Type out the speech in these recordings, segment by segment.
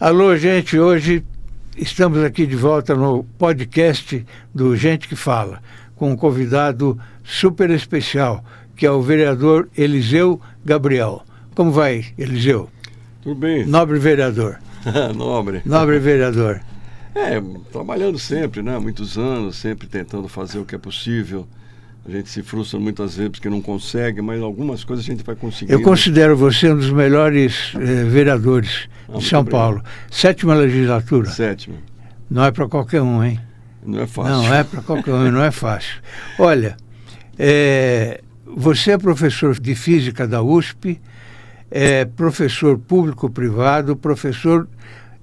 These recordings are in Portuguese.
Alô, gente, hoje estamos aqui de volta no podcast do Gente que Fala, com um convidado super especial, que é o vereador Eliseu Gabriel. Como vai, Eliseu? Tudo bem. Nobre vereador. Nobre. Nobre vereador. Trabalhando sempre, né? Muitos anos, sempre tentando fazer o que é possível. A gente se frustra muitas vezes porque não consegue, mas algumas coisas a gente vai conseguir. Eu considero você um dos melhores vereadores de São Paulo. 7ª legislatura. 7ª. Não é para qualquer um, hein? Não é fácil. Não é para qualquer um, não é fácil. Olha, você é professor de física da USP, é professor público-privado, professor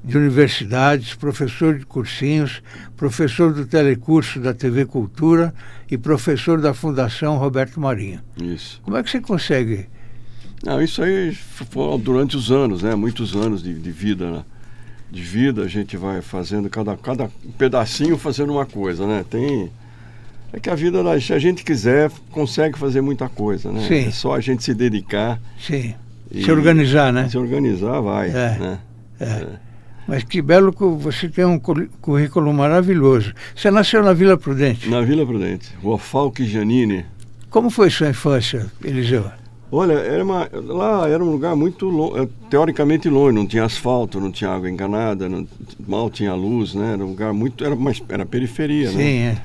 de universidades, professor de cursinhos, professor do telecurso da TV Cultura e professor da Fundação Roberto Marinho. Isso. Como é que você consegue? Não, isso aí foi durante os anos, né? Muitos anos de vida, né? De vida a gente vai fazendo, cada pedacinho fazendo uma coisa, né? É que a vida, se a gente quiser, consegue fazer muita coisa, né? Sim. É só a gente se dedicar. Sim. Se organizar, né? Se organizar, vai. Né? Mas que belo que você tem um currículo maravilhoso. Você nasceu na Vila Prudente? Na Vila Prudente, Rua Falque Giannini. Como foi sua infância, Eliseu? Olha, lá era um lugar muito teoricamente longe, não tinha asfalto, não tinha água encanada, mal tinha luz, né? Era um lugar muito... Era periferia, sim, né? Sim,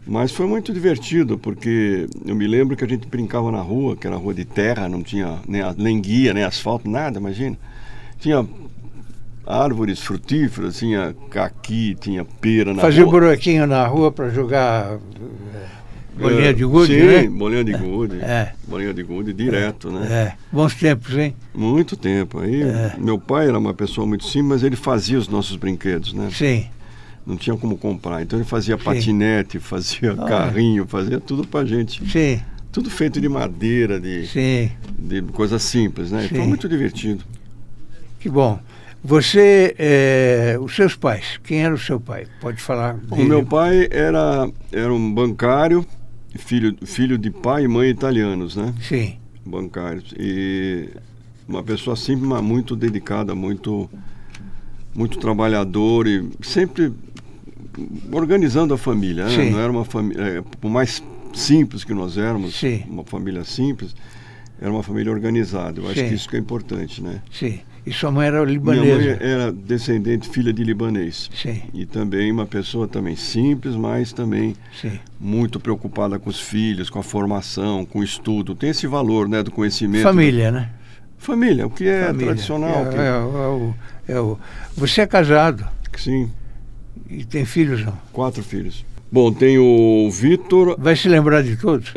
Mas foi muito divertido, porque eu me lembro que a gente brincava na rua, que era rua de terra, não tinha nem guia, nem asfalto, nada, imagina. Tinha árvores frutíferas, tinha caqui, tinha pera na Fazia rua. Fazia buraquinho na rua para jogar bolinha de gude, sim, né? Bolinha de gude. Bolinha de gude direto, né? Bons tempos, hein? Muito tempo. Aí meu pai era uma pessoa muito simples, mas ele fazia os nossos brinquedos, né? Sim. Não tinha como comprar. Então ele fazia patinete, fazia carrinho, fazia tudo pra gente. Sim. Tudo feito de madeira, de coisas simples, né? Foi muito divertido. Que bom. Você, os seus pais, quem era o seu pai? Pode falar dele. O meu pai era um bancário, filho de pai e mãe italianos, né? Sim. Bancários. E uma pessoa simples, mas muito dedicada, muito trabalhador e sempre organizando a família, né? Não era uma família, por mais simples que nós éramos, uma família simples, era uma família organizada. Eu acho que isso que é importante, né? Sim. E sua mãe era libanesa? Minha mãe era descendente, filha de libanês. Sim. E também uma pessoa também simples, mas também muito preocupada com os filhos, com a formação, com o estudo. Tem esse valor, né, do conhecimento. Família, né? Família, o que é tradicional. Você é casado? Sim. E tem filhos, não? 4 filhos. Bom, tem o Vitor... Vai se lembrar de todos?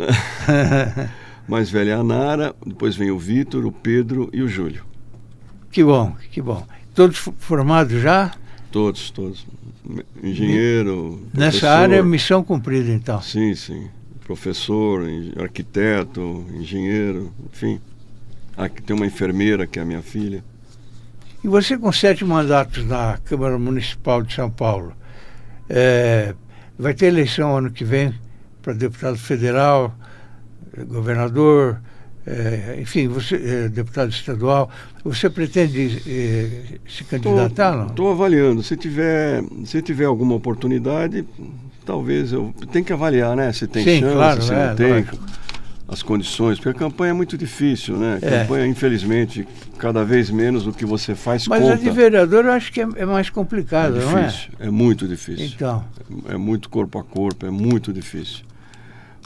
Mais velha é a Nara, depois vem o Vitor, o Pedro e o Júlio. Que bom, que bom. Todos formados já? Todos. Engenheiro, nessa professor. área, missão cumprida, então. Sim. Professor, arquiteto, engenheiro, enfim. Aqui tem uma enfermeira, que é a minha filha. E você, com 7 mandatos na Câmara Municipal de São Paulo, vai ter eleição ano que vem para deputado federal, governador, enfim, você deputado estadual. Você pretende se candidatar, não? Estou avaliando. Se tiver alguma oportunidade, talvez eu... Tem que avaliar, né? Se tem chance, claro, se não tem... As condições, porque a campanha é muito difícil, né? A campanha, infelizmente, cada vez menos o que você faz Mas conta. a de vereador eu acho que é mais complicado, não é? É muito difícil. Então. É muito corpo a corpo, é muito difícil.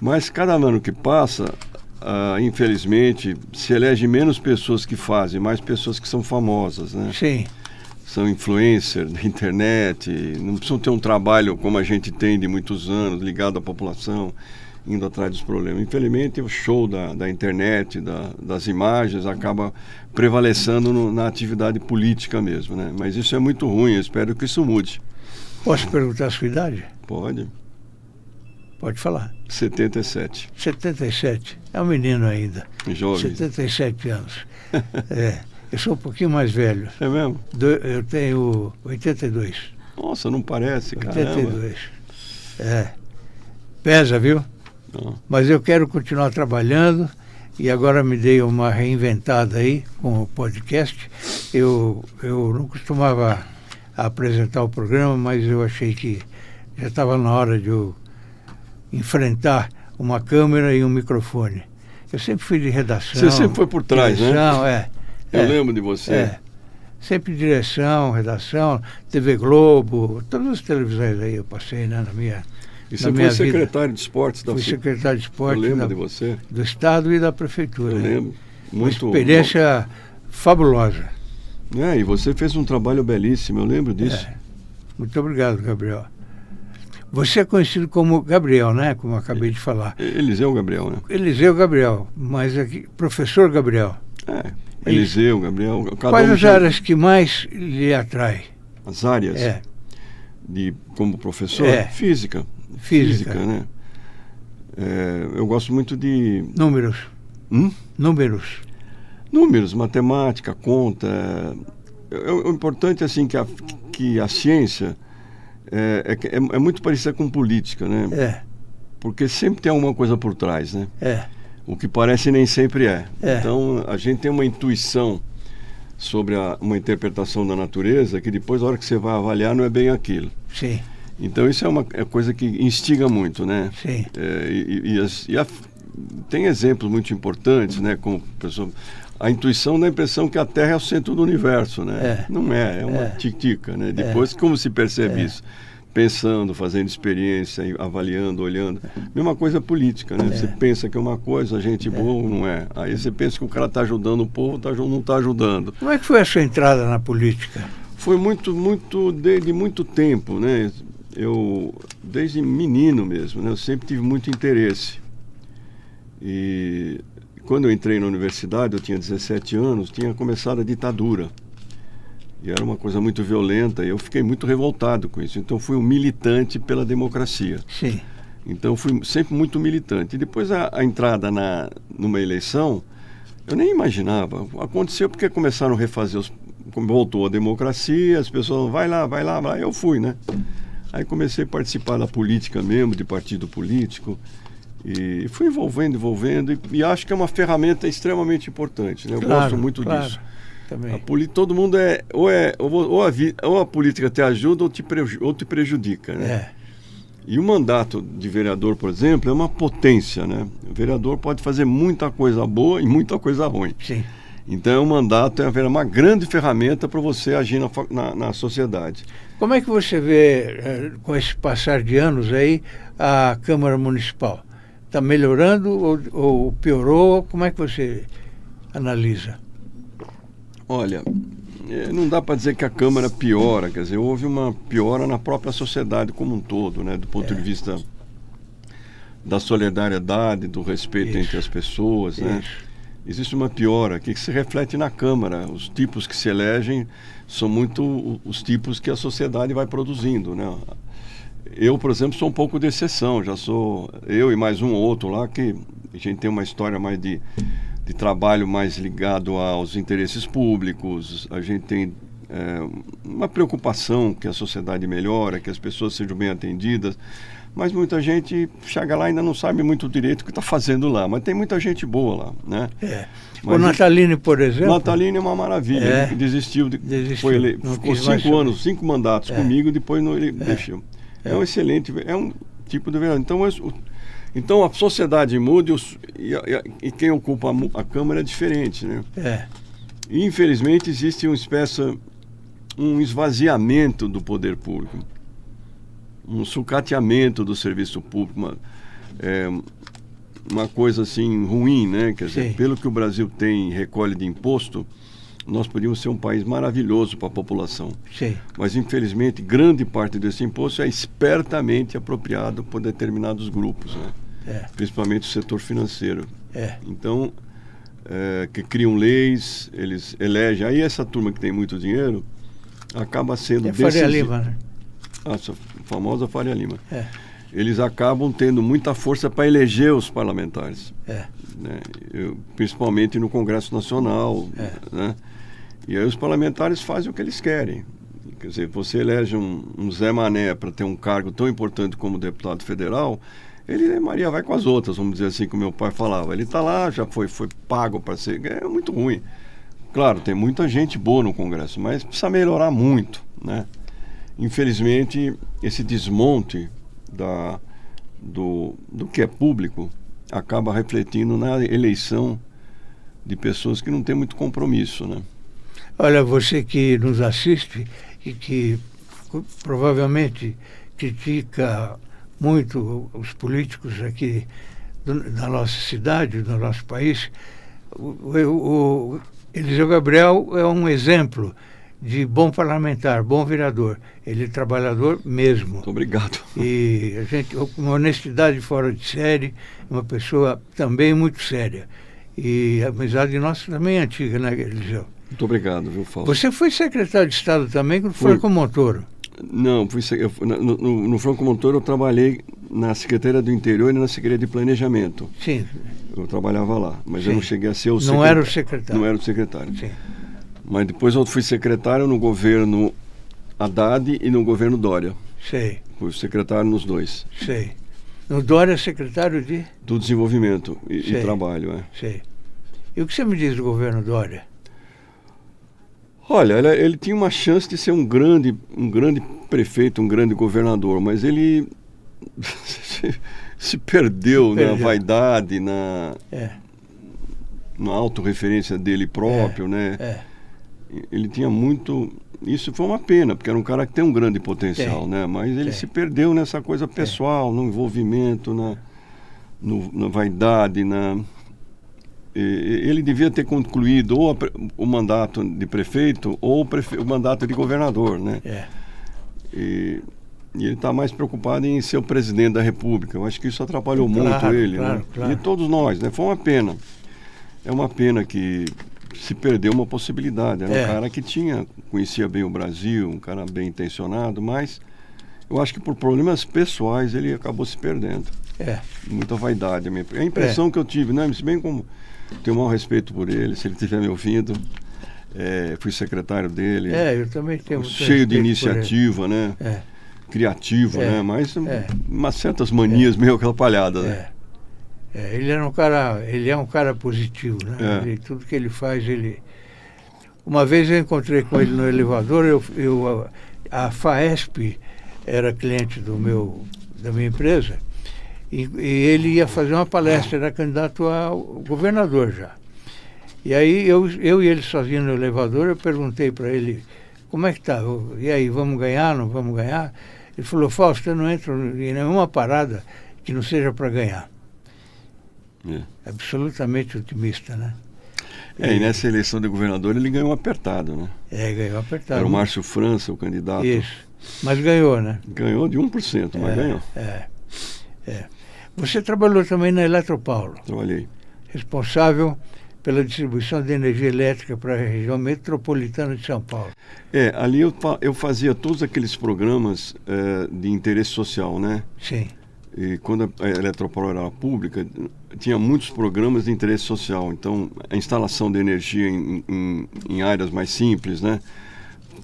Mas cada ano que passa, infelizmente, se elege menos pessoas que fazem, mais pessoas que são famosas, né? Sim. São influencers da internet, não precisam ter um trabalho como a gente tem de muitos anos, ligado à população, indo atrás dos problemas. Infelizmente, o show da internet, das imagens, acaba prevalecendo na atividade política mesmo, né? Mas isso é muito ruim, eu espero que isso mude. Posso perguntar a sua idade? Pode. Pode falar. 77. 77. É um menino ainda. Jovem. 77 anos. Eu sou um pouquinho mais velho. É mesmo? Eu tenho 82. Nossa, não parece, cara. 82. Pesa, viu? Mas eu quero continuar trabalhando e agora me dei uma reinventada aí com o podcast. Eu não costumava apresentar o programa, mas eu achei que já estava na hora de eu enfrentar uma câmera e um microfone. Eu sempre fui de redação. Você sempre foi por trás, direção, né? Eu lembro de você. Sempre direção, redação, TV Globo, todas as televisões aí eu passei, né, na minha E você foi secretário de esportes da Fui secretário de esportes eu lembro de você. Do Estado e da Prefeitura. Eu lembro. Muito uma experiência fabulosa. E você fez um trabalho belíssimo, eu lembro disso. Muito obrigado, Gabriel. Você é conhecido como Gabriel, né? Como eu acabei de falar. Eliseu Gabriel, né? Eliseu Gabriel, mas aqui, professor Gabriel. Eliseu Gabriel. Quais as áreas que mais lhe atrai? As áreas? Como professor? Física, né? Eu gosto muito de... Números. Números, matemática, conta. O importante é assim, que a ciência é muito parecida com política, né? Porque sempre tem alguma coisa por trás, né? O que parece nem sempre é. Então, a gente tem uma intuição sobre uma interpretação da natureza que depois, na hora que você vai avaliar, não é bem aquilo. Sim. Então, isso é uma coisa que instiga muito, né? Sim. Tem exemplos muito importantes, né? Como, pessoa, a intuição dá a impressão que a Terra é o centro do universo, né? Não é uma tica, né? Depois, como se percebe isso? Pensando, fazendo experiência, avaliando, olhando. Mesma coisa política, né? Você pensa que é uma coisa, gente boa, não é. Aí você pensa que o cara está ajudando o povo, não está ajudando. Como é que foi a sua entrada na política? Foi desde muito tempo, né? Desde menino mesmo, né? Eu sempre tive muito interesse. E quando eu entrei na universidade, eu tinha 17 anos, tinha começado a ditadura. E era uma coisa muito violenta e eu fiquei muito revoltado com isso. Então fui um militante pela democracia. Sim. Então fui sempre muito militante. E depois a entrada numa eleição, eu nem imaginava. Aconteceu porque começaram a refazer voltou a democracia, as pessoas vai lá, eu fui, né? Aí comecei a participar da política mesmo, de partido político. E fui envolvendo, e acho que é uma ferramenta extremamente importante, né? Eu gosto muito disso. Também. Todo mundo ou a política te ajuda ou te prejudica, né? E o mandato de vereador, por exemplo, é uma potência, né? O vereador pode fazer muita coisa boa e muita coisa ruim. Sim. Então o mandato é uma grande ferramenta para você agir na sociedade. Como é que você vê, com esse passar de anos aí, a Câmara Municipal? Está melhorando ou piorou? Como é que você analisa? Olha, não dá para dizer que a Câmara piora, quer dizer, houve uma piora na própria sociedade como um todo, né? Do ponto de vista da solidariedade, do respeito entre as pessoas, né? Existe uma piora que se reflete na Câmara. Os tipos que se elegem são muito os tipos que a sociedade vai produzindo, né? Eu, por exemplo, sou um pouco de exceção, eu e mais um ou outro lá, que a gente tem uma história mais de trabalho mais ligado aos interesses públicos, a gente tem uma preocupação que a sociedade melhore, que as pessoas sejam bem atendidas, mas muita gente chega lá e ainda não sabe muito direito o que está fazendo lá, mas tem muita gente boa lá, né? O Natalini, por exemplo... O Natalini é uma maravilha, ele desistiu, ficou 5 anos, 5 mandatos comigo, depois ele deixou. É um excelente, é um tipo de vereador. Então a sociedade muda e quem ocupa a Câmara é diferente, né? E, infelizmente existe um esvaziamento do poder público, um sucateamento do serviço público, uma coisa assim ruim, né? Quer dizer, pelo que o Brasil tem e recolhe de imposto, nós podíamos ser um país maravilhoso para a população. Sim. Mas, infelizmente, grande parte desse imposto é espertamente apropriado por determinados grupos, né? Principalmente o setor financeiro. Então, que criam leis, eles elegem. Aí essa turma que tem muito dinheiro acaba sendo... Faria Lima, né? A famosa Faria Lima. Eles acabam tendo muita força para eleger os parlamentares. Né? Principalmente no Congresso Nacional, né? E aí os parlamentares fazem o que eles querem. Quer dizer, você elege um Zé Mané para ter um cargo tão importante como deputado federal, Ele, Maria, vai com as outras, vamos dizer assim, que o meu pai falava. Ele está lá, já foi pago para ser... É muito ruim. Claro, tem muita gente boa no Congresso, mas precisa melhorar muito, né? Infelizmente, esse desmonte do que é público acaba refletindo na eleição de pessoas que não têm muito compromisso, né? Olha, você que nos assiste e que provavelmente critica muito os políticos aqui da nossa cidade, do nosso país, o Eliseu Gabriel é um exemplo de bom parlamentar, bom vereador. Ele é trabalhador mesmo. Muito obrigado. E a gente, uma honestidade fora de série, uma pessoa também muito séria. E a amizade nossa também é antiga, né, Eliseu? Muito obrigado, viu, Fausto? Você foi secretário de Estado também quando foi com o Montoro? Não, no Franco Montoro eu trabalhei na Secretaria do Interior e na Secretaria de Planejamento. Sim. Eu trabalhava lá, mas Sim. eu não cheguei a ser o secretário. Não era o secretário. Não era o secretário. Sim. Mas depois eu fui secretário no governo Haddad e no governo Dória. Sei. Fui secretário nos dois. Sei. No Dória, secretário de? Do Desenvolvimento e Trabalho, é. Sei. E o que você me diz do governo Dória? Olha, ele tinha uma chance de ser um grande prefeito, um grande governador, mas ele se perdeu na vaidade, na autorreferência dele próprio, né? Ele tinha muito... Isso foi uma pena, porque era um cara que tem um grande potencial, né? Mas ele se perdeu nessa coisa pessoal, no envolvimento, na vaidade, ele devia ter concluído ou o mandato de prefeito ou o mandato de governador, né? E ele está mais preocupado em ser o presidente da República. Eu acho que isso atrapalhou muito ele, né? Claro. E todos nós, né? Foi uma pena. É uma pena que se perdeu uma possibilidade. Era um cara que conhecia bem o Brasil, um cara bem intencionado, mas eu acho que por problemas pessoais ele acabou se perdendo. Muita vaidade. É a impressão que eu tive, né? Se bem como tenho o maior respeito por ele, se ele estiver me ouvindo, fui secretário dele. Eu também tenho cheio de iniciativa, né? Criativo, né? Mas umas certas manias meio atrapalhadas, né? Ele é um cara positivo, né? Tudo que ele faz, Uma vez eu encontrei com ele no elevador, a FAESP era cliente da minha empresa, e ele ia fazer uma palestra, era candidato a governador já. E aí eu e ele sozinho no elevador, eu perguntei para ele, como é que tá? E aí, vamos ganhar, não vamos ganhar? Ele falou, Fausto, eu não entro em nenhuma parada que não seja para ganhar. Absolutamente otimista, né? E nessa eleição de governador ele ganhou apertado, né? Ganhou apertado. Era o Márcio França, o candidato. Isso. Mas ganhou, né? Ganhou de 1%, mas ganhou. Você trabalhou também na Eletropaulo. Trabalhei. Responsável pela distribuição de energia elétrica para a região metropolitana de São Paulo. Ali eu fazia todos aqueles programas de interesse social, né? Sim. E quando a Eletropaulo era pública, tinha muitos programas de interesse social. Então, a instalação de energia em áreas mais simples, né?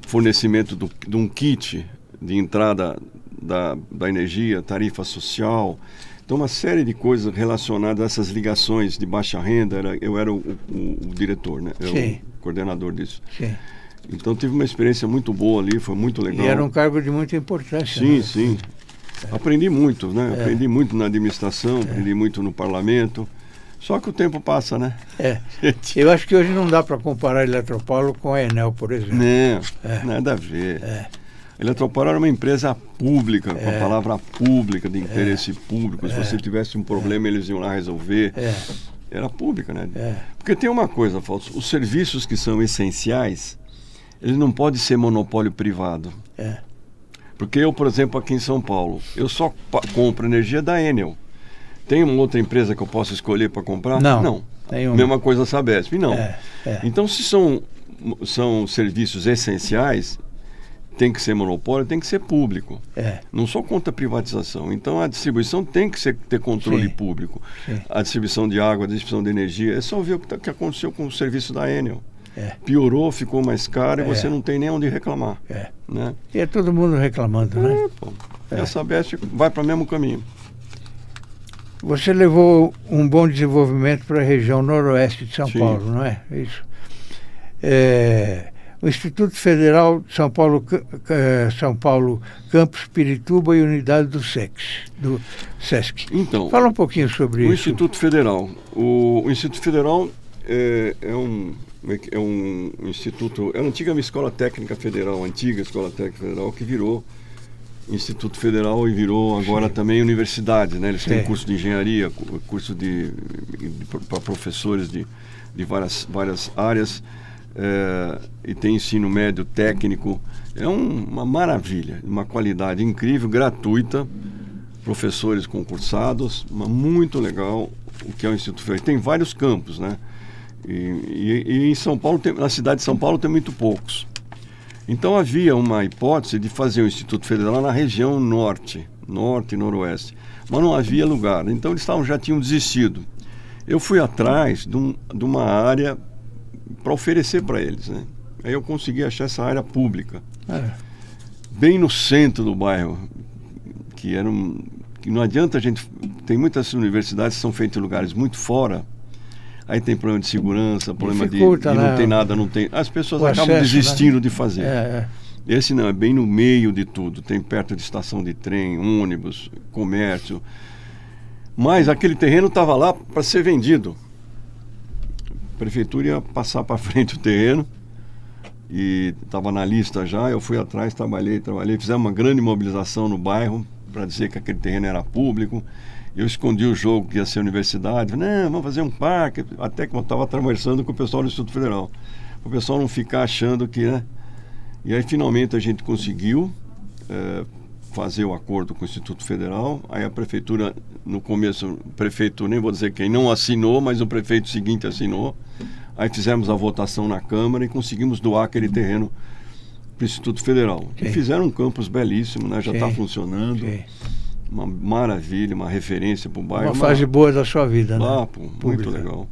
Fornecimento de um kit de entrada da energia, tarifa social. Então, uma série de coisas relacionadas a essas ligações de baixa renda. Eu era o diretor, né? Sim. O coordenador disso. Sim. Então, tive uma experiência muito boa ali, foi muito legal. E era um cargo de muita importância. Sim, né? sim. Aprendi muito, né? Aprendi muito na administração, aprendi muito no parlamento. Só que o tempo passa, né? Eu acho que hoje não dá para comparar a Eletropaulo com a Enel, por exemplo. Não, nada a ver. A Eletropaulo era uma empresa pública, com a palavra pública, de interesse público. Se você tivesse um problema, eles iam lá resolver. Era pública, né? Porque tem uma coisa, Fausto, os serviços que são essenciais, eles não podem ser monopólio privado. Porque eu, por exemplo, aqui em São Paulo, eu só compro energia da Enel. Tem uma outra empresa que eu posso escolher para comprar? Não. Mesma coisa a Sabesp? Não. Então, se são serviços essenciais, tem que ser monopólio, tem que ser público. Não sou contra a privatização. Então, a distribuição tem que ter controle público. A distribuição de água, a distribuição de energia. É só ver o que aconteceu com o serviço da Enel. Piorou, ficou mais caro e você não tem nem onde reclamar. Né? E é todo mundo reclamando, né? E a Sabesp vai para o mesmo caminho. Você levou um bom desenvolvimento para a região noroeste de São Sim. Paulo, não é? Isso. O Instituto Federal de São Paulo, Campus Pirituba e unidade do SESC. Então, fala um pouquinho sobre o isso. Instituto Federal. O Instituto Federal é um instituto, é a antiga Escola Técnica Federal, que virou Instituto Federal e virou agora também universidade, né? Eles têm curso de engenharia, curso para professores de várias áreas, e tem ensino médio técnico. É uma maravilha, uma qualidade incrível, gratuita, professores concursados, muito legal o que é o Instituto Federal. Tem vários campos, né? E em São Paulo, na cidade de São Paulo, tem muito poucos. Então havia uma hipótese de fazer o Instituto Federal na região norte e noroeste, mas não havia lugar. Então eles já tinham desistido. Eu fui atrás de uma área para oferecer para eles, né? Aí eu consegui achar essa área pública, bem no centro do bairro, que não adianta a gente... Tem muitas universidades que são feitas em lugares muito fora. Aí tem problema de segurança, problema de não tem nada, não tem... As pessoas acabam desistindo, né, de fazer. Esse não, é bem no meio de tudo. Tem perto de estação de trem, ônibus, comércio. Mas aquele terreno estava lá para ser vendido. A prefeitura ia passar para frente o terreno e estava na lista já. Eu fui atrás, trabalhei. Fizemos uma grande mobilização no bairro para dizer que aquele terreno era público. Eu escondi o jogo que ia ser a universidade. Não, vamos fazer um parque. Até que eu estava conversando com o pessoal do Instituto Federal. O pessoal não ficar achando que... né? E aí, finalmente, a gente conseguiu fazer o acordo com o Instituto Federal. Aí a prefeitura, no começo, o prefeito, nem vou dizer quem, não assinou, mas o prefeito seguinte assinou. Aí fizemos a votação na Câmara e conseguimos doar aquele terreno para o Instituto Federal. E fizeram um campus belíssimo, né? Já está funcionando. Uma maravilha, uma referência para o bairro. Uma fase boa da sua vida, né? Muito legal.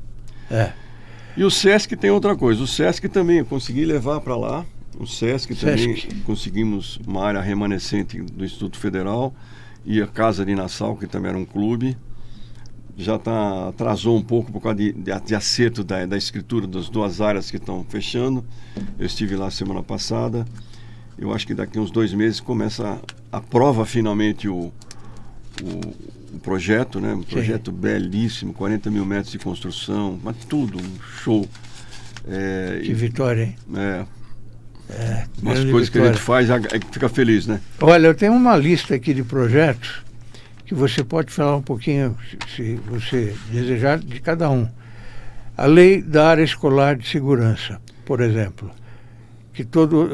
E o SESC tem outra coisa. O SESC também, eu consegui levar para lá. O SESC também conseguimos uma área remanescente do Instituto Federal e a Casa de Nassau, que também era um clube. Já atrasou um pouco por causa de acerto da escritura das duas áreas que estão fechando. Eu estive lá semana passada. Eu acho que daqui uns 2 meses aprova finalmente o projeto, né? Um projeto belíssimo, 40 mil metros de construção, mas tudo, um show. Que vitória, hein? Umas coisas que a gente faz, fica feliz, né? Olha, eu tenho uma lista aqui de projetos que você pode falar um pouquinho, se você desejar, de cada um. A lei da área escolar de segurança, por exemplo, que todo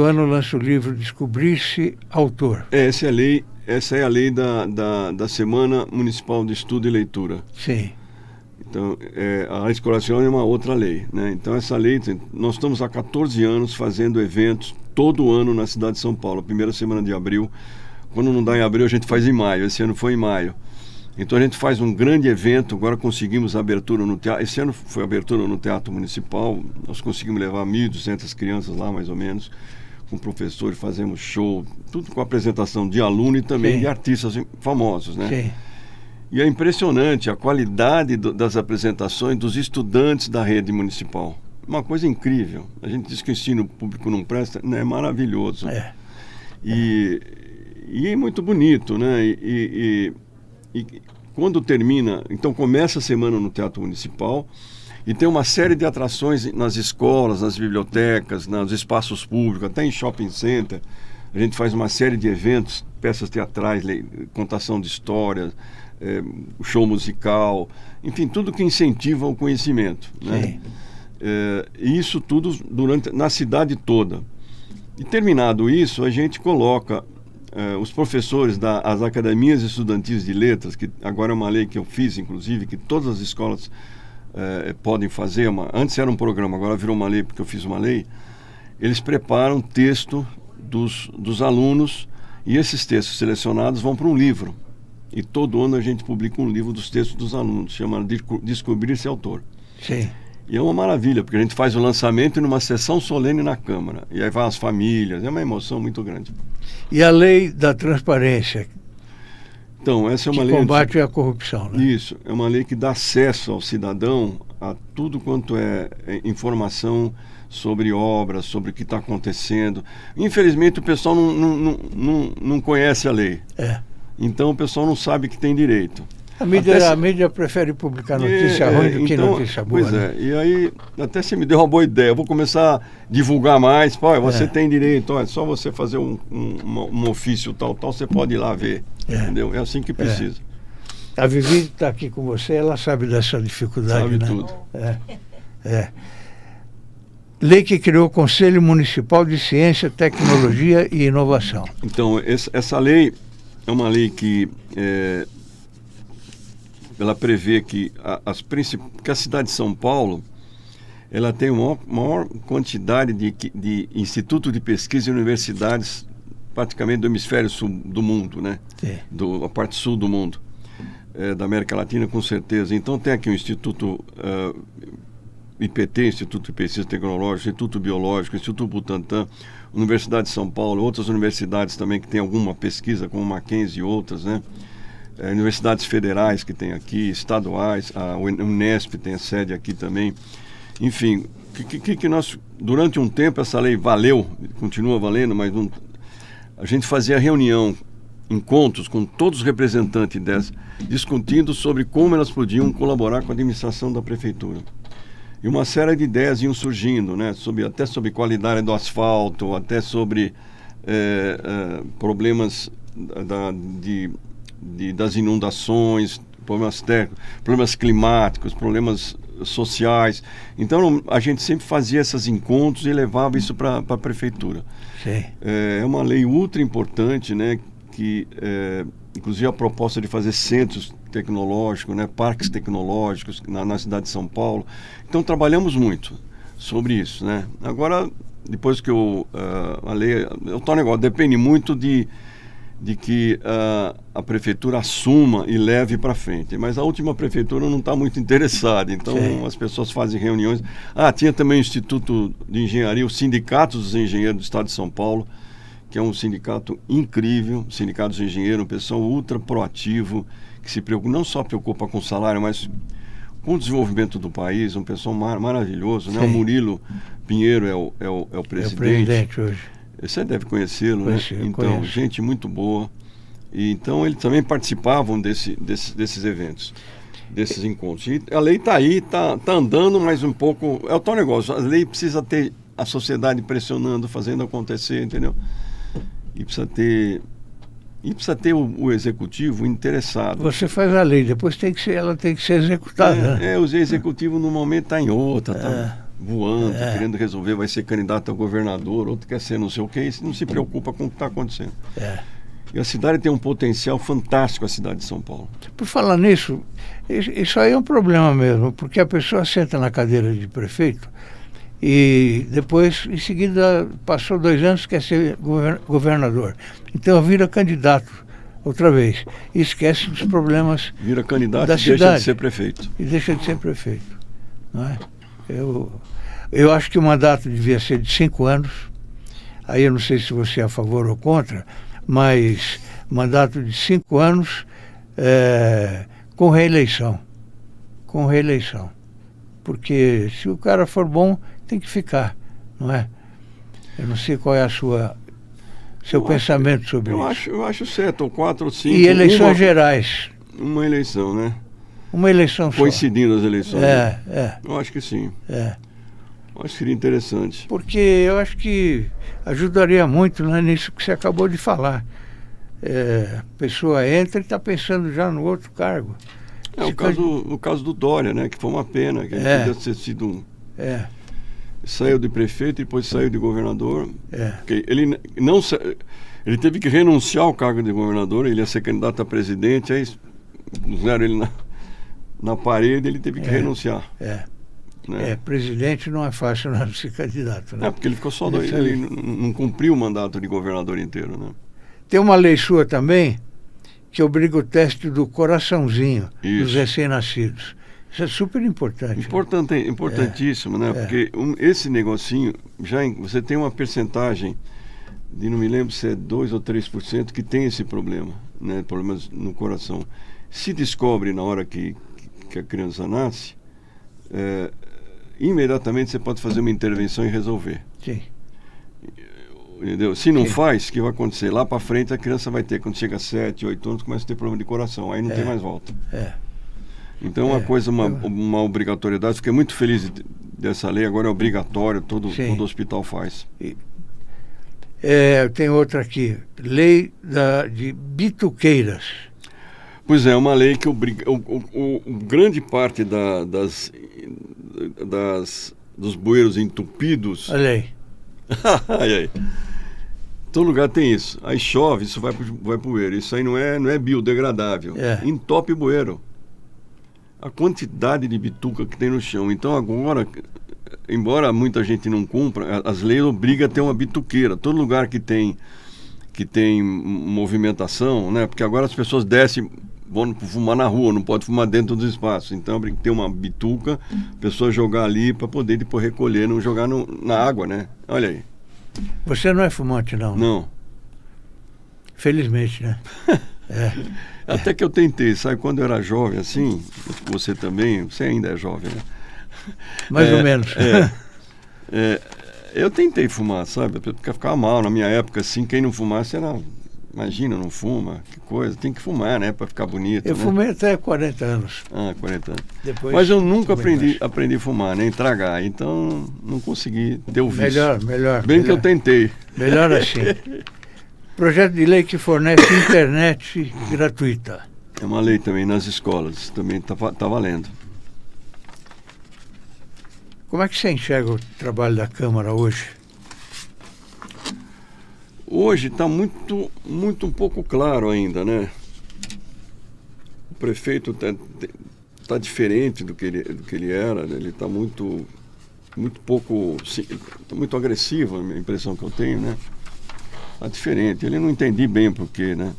ano lança o livro Descobrir-se Autor. Essa é a lei da Semana Municipal de Estudo e Leitura. Sim. Então, a área escolar é uma outra lei, né? Então, essa lei, nós estamos há 14 anos fazendo eventos todo ano na cidade de São Paulo, primeira semana de abril. Quando não dá em abril, a gente faz em maio. Esse ano foi em maio. Então, a gente faz um grande evento. Agora conseguimos abertura no teatro. Esse ano foi abertura no Teatro Municipal. Nós conseguimos levar 1.200 crianças lá, mais ou menos, com professores, fazemos show, tudo com apresentação de aluno e também de artistas famosos, né? Sim. E é impressionante a qualidade das apresentações dos estudantes da rede municipal. Uma coisa incrível. A gente diz que o ensino público não presta, né? É maravilhoso. E é muito bonito, né? E quando termina... Então começa a semana no Teatro Municipal e tem uma série de atrações nas escolas, nas bibliotecas, nos espaços públicos, até em shopping center. A gente faz uma série de eventos, peças teatrais, contação de histórias, show musical, enfim, tudo que incentiva o conhecimento, né? E isso tudo na cidade toda. E terminado isso, a gente coloca os professores das academias estudantis de letras, que agora é uma lei que eu fiz, inclusive, que todas as escolas podem fazer. Antes era um programa, agora virou uma lei porque eu fiz uma lei. Eles preparam texto dos alunos e esses textos selecionados vão para um livro. E todo ano a gente publica um livro dos textos dos alunos, chamado Descobrir-se Autor. Sim. E é uma maravilha, porque a gente faz o lançamento numa sessão solene na Câmara. E aí vai as famílias, é uma emoção muito grande. E a lei da transparência? Então, essa é uma que lei... combate a corrupção, né? Isso, é uma lei que dá acesso ao cidadão a tudo quanto é informação sobre obras, sobre o que está acontecendo. Infelizmente, o pessoal não conhece a lei. Então, o pessoal não sabe que tem direito. A mídia prefere publicar notícia ruim do que notícia boa. Pois e aí até você me deu uma boa ideia. Eu vou começar a divulgar mais. Pô, você tem direito, olha, só você fazer um ofício tal, você pode ir lá ver. Entendeu? É assim que precisa. A Vivi está aqui com você, ela sabe dessa dificuldade, sabe né? Tudo. Lei que criou o Conselho Municipal de Ciência, Tecnologia e Inovação. Então, essa lei é uma lei que... ela prevê que a cidade de São Paulo ela tem uma maior quantidade de institutos de pesquisa e universidades praticamente do hemisfério sul do mundo, né? A parte sul do mundo, da América Latina, com certeza. Então tem aqui o Instituto IPT, Instituto de Pesquisa Tecnológica, Instituto Biológico, Instituto Butantan, Universidade de São Paulo, outras universidades também que tem alguma pesquisa, como Mackenzie e outras, né? Universidades federais que tem aqui, estaduais, a Unesp tem a sede aqui também. Enfim, que nós, durante um tempo essa lei valeu, continua valendo, mas a gente fazia reunião, encontros com todos os representantes dessas, discutindo sobre como elas podiam colaborar com a administração da prefeitura. E uma série de ideias iam surgindo, né? Até sobre qualidade do asfalto, até sobre problemas das inundações, problemas técnicos, problemas climáticos, problemas sociais. Então a gente sempre fazia esses encontros e levava isso para a prefeitura. É uma lei ultra importante, né? Que inclusive a proposta de fazer centros tecnológicos, né? Parques tecnológicos na cidade de São Paulo. Então trabalhamos muito sobre isso, né? Agora, depois que a lei, o tal negócio depende muito de que a prefeitura assuma e leve para frente. Mas a última prefeitura não está muito interessada, então as pessoas fazem reuniões. Tinha também o Instituto de Engenharia, o Sindicato dos Engenheiros do Estado de São Paulo, que é um sindicato incrível, Sindicato dos Engenheiros, um pessoal ultra proativo, que se preocupa, não só preocupa com o salário, mas com o desenvolvimento do país, um pessoal maravilhoso, né? O Murilo Pinheiro é o presidente. É o presidente hoje. Você deve conhecê-lo, né? Então, conheço. Gente muito boa. E então, eles também participavam desses eventos, desses encontros. E a lei está aí, está andando, mas um pouco... É o tal negócio, a lei precisa ter a sociedade pressionando, fazendo acontecer, entendeu? E precisa ter o executivo interessado. Você faz a lei, depois ela tem que ser executada. O executivo no momento está em outra, está voando, querendo resolver, vai ser candidato a governador, outro quer ser não sei o que, e não se preocupa com o que está acontecendo. E a cidade tem um potencial fantástico, a cidade de São Paulo. Por falar nisso, isso aí é um problema mesmo, porque a pessoa senta na cadeira de prefeito e depois, em seguida, passou 2 anos, quer ser governador. Então vira candidato outra vez e esquece dos problemas vira candidato da cidade. Deixa de ser prefeito. E deixa de ser prefeito. Não é? Eu acho que o mandato devia ser de 5 anos. Aí eu não sei se você é a favor ou contra, mas mandato de 5 anos com reeleição. Com reeleição. Porque se o cara for bom, tem que ficar, não é? Eu não sei qual é seu pensamento sobre isso. Eu acho certo, ou 4 ou 5. E eleições gerais. Uma eleição, né? Uma eleição só. Coincidindo as eleições. Eu acho que sim. Eu acho que seria interessante. Porque eu acho que ajudaria muito, né, nisso que você acabou de falar. A pessoa entra e está pensando já no outro cargo. O caso do Dória, né? Que foi uma pena, que ele podia ter sido um... Saiu de prefeito e depois saiu de governador. Ele teve que renunciar ao cargo de governador, ele ia ser candidato a presidente, aí puseram ele na parede, ele teve que renunciar. Né? Presidente não é fácil não ser candidato, né? Porque ele ficou só ele não cumpriu o mandato de governador inteiro, né? Tem uma lei sua também que obriga o teste do coraçãozinho dos recém-nascidos. Isso é super importante. Importantíssimo, né? Porque esse negocinho, você tem uma percentagem de, não me lembro se é 2 ou 3% que tem esse problema. né, problemas no coração, se descobre na hora que a criança nasce, imediatamente você pode fazer uma intervenção e resolver. Sim. Entendeu? Se não Sim. faz, o que vai acontecer? Lá para frente a criança vai ter, quando chega a 7, 8 anos, começa a ter problema de coração, aí não tem mais volta. Então uma coisa, uma obrigatoriedade. Fiquei muito feliz dessa lei, agora é obrigatório, todo hospital faz. Tem outra aqui, lei de bituqueiras. Pois é, uma lei que obriga grande parte dos bueiros entupidos. Olha aí. Aí. Todo lugar tem isso. Aí chove, isso vai pro bueiro. Isso aí não é biodegradável. Entope o bueiro. A quantidade de bituca que tem no chão. Então agora, embora muita gente não cumpra, as leis obrigam a ter uma bituqueira. Todo lugar que tem movimentação, né? Porque agora as pessoas descem, vão fumar na rua, não pode fumar dentro dos espaços. Então tem que ter uma bituca, a pessoa jogar ali para poder depois recolher, não jogar na água, né? Olha aí. Você não é fumante, não? Não. Felizmente, né? Até que eu tentei, sabe? Quando eu era jovem, assim, você também, você ainda é jovem, né? Mais ou menos. Eu tentei fumar, sabe? Porque ficava mal. Na minha época, assim, quem não fumasse era... Imagina, não fuma, que coisa. Tem que fumar, né? Para ficar bonito. Eu né? Fumei até 40 anos. 40 anos. Depois, mas eu nunca aprendi a fumar, nem tragar. Então, não consegui ter o vício. Melhor. Bem que eu tentei. Melhor assim. Projeto de lei que fornece internet gratuita. É uma lei também nas escolas. Também tá valendo. Como é que você enxerga o trabalho da Câmara hoje? Hoje está muito um pouco claro ainda, né? O prefeito tá diferente do que ele era, né? Ele está muito pouco, tá muito agressivo, a impressão que eu tenho, né? Está diferente. Ele não entendi bem o porquê, né?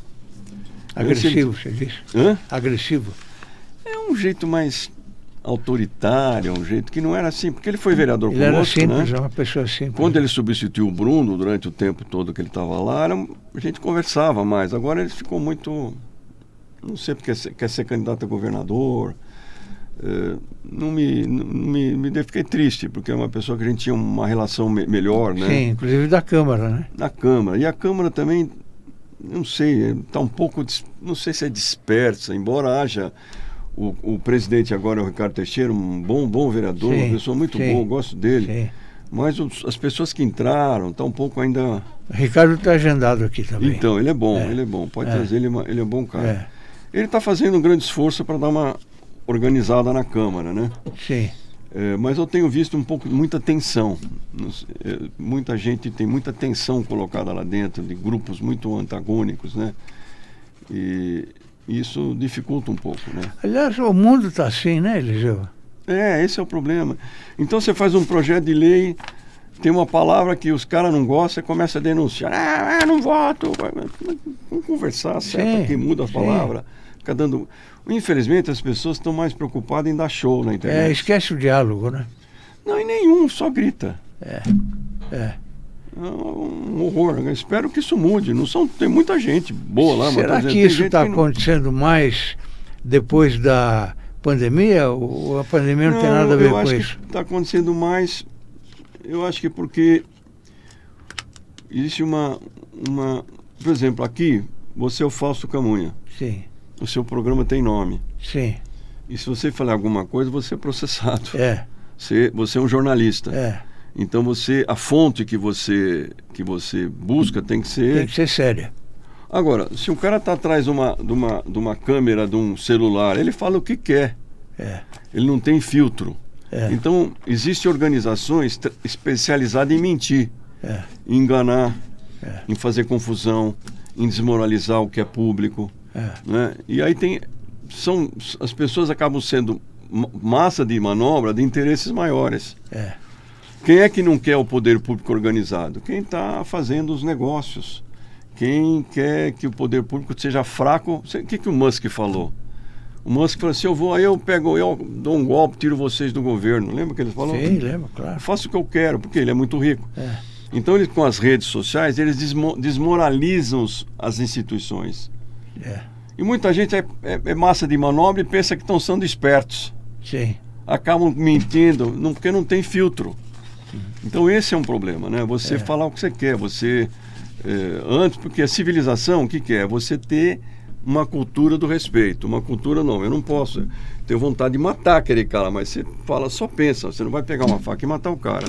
Agressivo, você disse? Hã? Agressivo. É um jeito mais autoritário, um jeito que não era assim, porque ele foi vereador ele era conosco, simples, né? Uma pessoa simples. Quando ele substituiu o Bruno, durante o tempo todo que ele estava lá, a gente conversava mais. Agora ele ficou muito... Não sei porque quer ser candidato a governador. Fiquei triste, porque é uma pessoa que a gente tinha uma relação melhor, né? Sim, inclusive da Câmara, né? Da Câmara. E a Câmara também, não sei, está um pouco... Não sei se é dispersa, embora haja... O presidente agora é o Ricardo Teixeira, um bom vereador, uma pessoa muito boa, eu gosto dele. Sim. Mas as pessoas que entraram estão um pouco ainda... O Ricardo está agendado aqui também. Então, ele é bom. Pode trazer, ele é um bom cara. Ele está fazendo um grande esforço para dar uma organizada na Câmara, né? Sim. Mas eu tenho visto muita tensão. Muita gente tem muita tensão colocada lá dentro, de grupos muito antagônicos, né? E isso dificulta um pouco, né? Aliás, o mundo está assim, né, Eliseu? Esse é o problema. Então você faz um projeto de lei, tem uma palavra que os caras não gostam, você começa a denunciar. Não voto. Vamos conversar, certo? Que muda a palavra. Fica dando... Infelizmente, as pessoas estão mais preocupadas em dar show na internet. Esquece o diálogo, né? Não, e nenhum, só grita. É um horror. Eu espero que isso mude. Tem muita gente boa lá. Será que isso está acontecendo mais depois da pandemia? Ou a pandemia não tem nada a ver com isso? Eu acho que está acontecendo mais... Eu acho que porque existe uma... Por exemplo, aqui, você é o Fausto Camunha. Sim. O seu programa tem nome. Sim. E se você falar alguma coisa, você é processado. Você é um jornalista. Então a fonte que você busca tem que ser séria. Agora, se o cara está atrás de uma câmera, de um celular, ele fala o que quer. Ele não tem filtro. Então, existem organizações especializadas em mentir, em enganar, em fazer confusão, em desmoralizar o que é público. Né? E aí as pessoas acabam sendo massa de manobra de interesses maiores. Quem é que não quer o poder público organizado? Quem está fazendo os negócios. Quem quer que o poder público seja fraco. O que o Musk falou? O Musk falou assim, eu dou um golpe, tiro vocês do governo. Lembra que ele falou? Sim, lembro, claro. Eu faço o que eu quero, porque ele é muito rico. Então, com as redes sociais, eles desmoralizam as instituições. E muita gente é massa de manobra e pensa que estão sendo espertos. Sim. Acabam mentindo, porque não tem filtro. Então esse é um problema, né? Você falar o que você quer, antes, porque a civilização, o que é? Você ter uma cultura do respeito. Uma cultura não, eu não posso ter vontade de matar aquele cara, mas você fala, só pensa, você não vai pegar uma faca e matar o cara.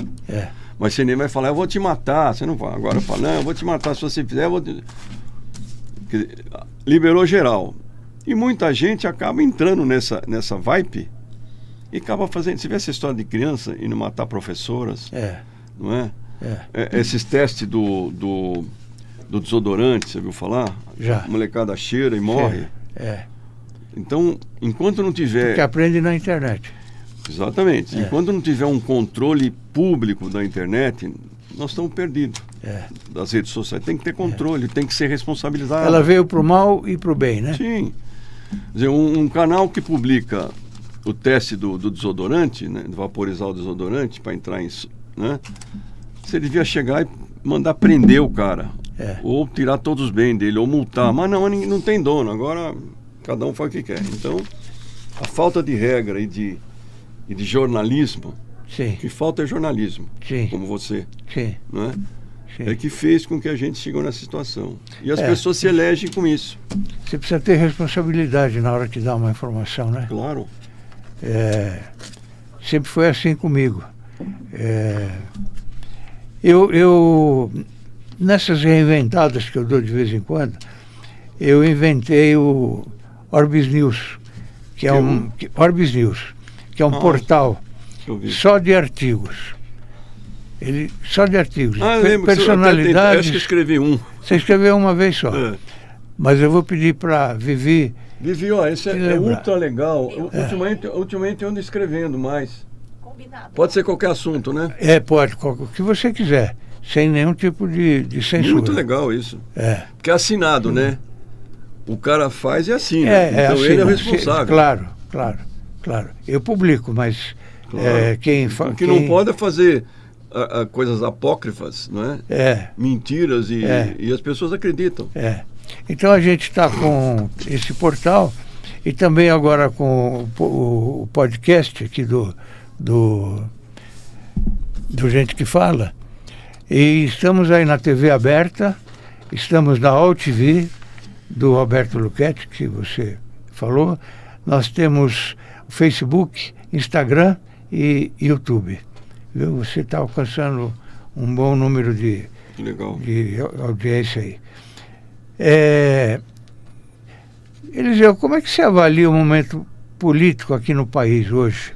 Mas você nem vai falar, eu vou te matar, você não vai. Agora fala, não, eu vou te matar, se você fizer, eu vou te... Liberou geral. E muita gente acaba entrando nessa vibe e acaba fazendo. Você vê essa história de criança indo matar professoras, não é? Esses testes do desodorante, você viu falar? Já. A molecada cheira e morre. Então, enquanto não tiver... Porque aprende na internet. Exatamente. Enquanto não tiver um controle público da internet, nós estamos perdidos. Das redes sociais. Tem que ter controle, tem que ser responsabilizado. Ela veio para o mal e para o bem, né? Sim. Quer dizer, um canal que publica o teste do desodorante, né, de vaporizar o desodorante para entrar em... Né, você devia chegar e mandar prender o cara. Ou tirar todos os bens dele, ou multar. Mas não tem dono. Agora, cada um faz o que quer. Então, a falta de regra e de jornalismo... Sim. O que falta é jornalismo. Sim. Como você. Sim. Não é? Sim. É que fez com que a gente chegou nessa situação. E as pessoas se elegem com isso. Você precisa ter responsabilidade na hora que dá uma informação, né? Claro. Sempre foi assim comigo. Eu nessas reinventadas que eu dou de vez em quando, eu inventei o Orbis News, que é Orbis News, que é um portal só de artigos. Só de artigos. Personalidades. Acho que escrevi um. Você escreveu uma vez só. Mas eu vou pedir para Vivi. Vivi, esse é ultra legal. Ultimamente eu ando escrevendo mais. Combinado. Pode ser qualquer assunto, né? Pode, o que você quiser. Sem nenhum tipo de censura. Muito legal isso. Porque é assinado, né? O cara faz e assina. Então assina. Ele é o responsável. Claro. Eu publico, mas quem não pode é fazer coisas apócrifas, não é? Mentiras e as pessoas acreditam. Então a gente está com esse portal e também agora com o podcast aqui do Gente que Fala. E estamos aí na TV aberta, estamos na AllTV do Roberto Luchetti, que você falou. Nós temos o Facebook, Instagram e YouTube. Viu? Você está alcançando um bom número de audiência aí. Eliseu, como é que você avalia o momento político aqui no país hoje?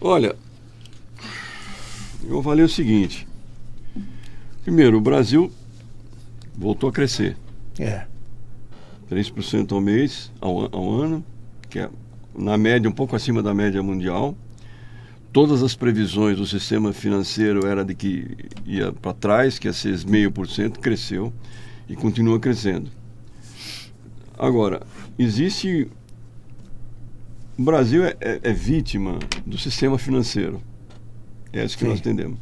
Olha, eu avalio o seguinte. Primeiro, o Brasil voltou a crescer. 3% ao mês, ao ano, que é na média, um pouco acima da média mundial. Todas as previsões do sistema financeiro era de que ia para trás, que ia ser 0,5%, cresceu e continua crescendo. Agora, o Brasil é vítima do sistema financeiro. É isso que nós entendemos.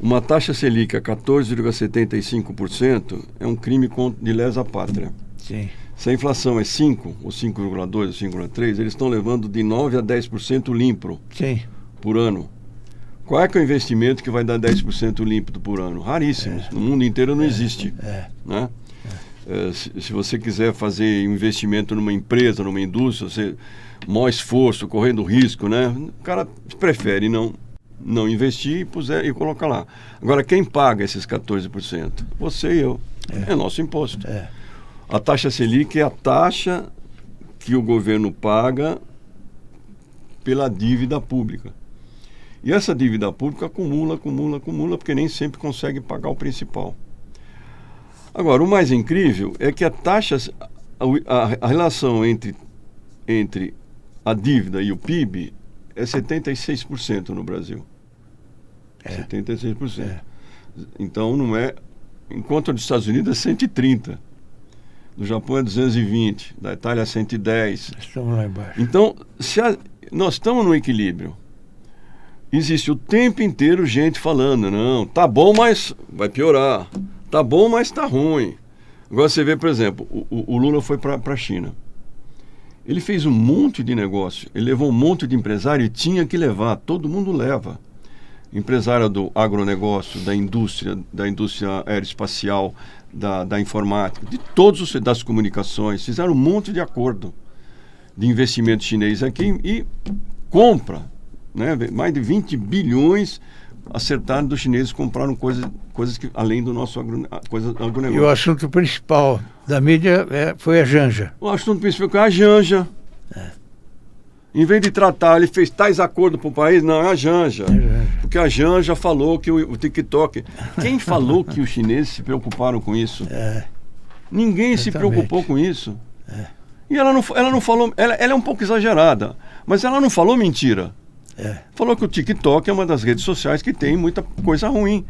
Uma taxa Selic a 14,75% é um crime de lesa pátria. Se a inflação é 5, ou 5,2, ou 5,3, eles estão levando de 9% a 10% limpo por ano. Qual é que é o investimento que vai dar 10% límpido por ano? Raríssimos. No mundo inteiro não existe. Né? Se você quiser fazer investimento numa empresa, numa indústria, maior esforço, correndo risco, né? O cara prefere não investir e colocar lá. Agora, quem paga esses 14%? Você e eu. É nosso imposto. A taxa Selic é a taxa que o governo paga pela dívida pública. E essa dívida pública acumula, porque nem sempre consegue pagar o principal. Agora, o mais incrível é que a relação entre a dívida e o PIB é 76% no Brasil. 76%. Então, não é... Enquanto nos Estados Unidos é 130%. No Japão é 220%. Da Itália é 110%. Estamos lá embaixo. Então, nós estamos no equilíbrio. Existe o tempo inteiro gente falando, não, tá bom, mas vai piorar. Tá bom, mas tá ruim. Agora você vê, por exemplo, o Lula foi para a China. Ele fez um monte de negócio, ele levou um monte de empresário e tinha que levar, todo mundo leva. Empresário do agronegócio, da indústria aeroespacial, da informática, de todos os das comunicações, fizeram um monte de acordo de investimento chinês aqui e compra, né? Mais de 20 bilhões acertaram dos chineses, compraram coisas que além do nosso agronegócio. E o assunto principal da mídia foi a Janja. O assunto principal foi a Janja. Em vez de tratar, ele fez tais acordos para o país, não, é a Janja. Porque a Janja falou que o TikTok... Quem falou que os chineses se preocuparam com isso? Ninguém se preocupou com isso. E ela não falou... Ela é um pouco exagerada, mas ela não falou mentira. Falou que o TikTok é uma das redes sociais que tem muita coisa ruim.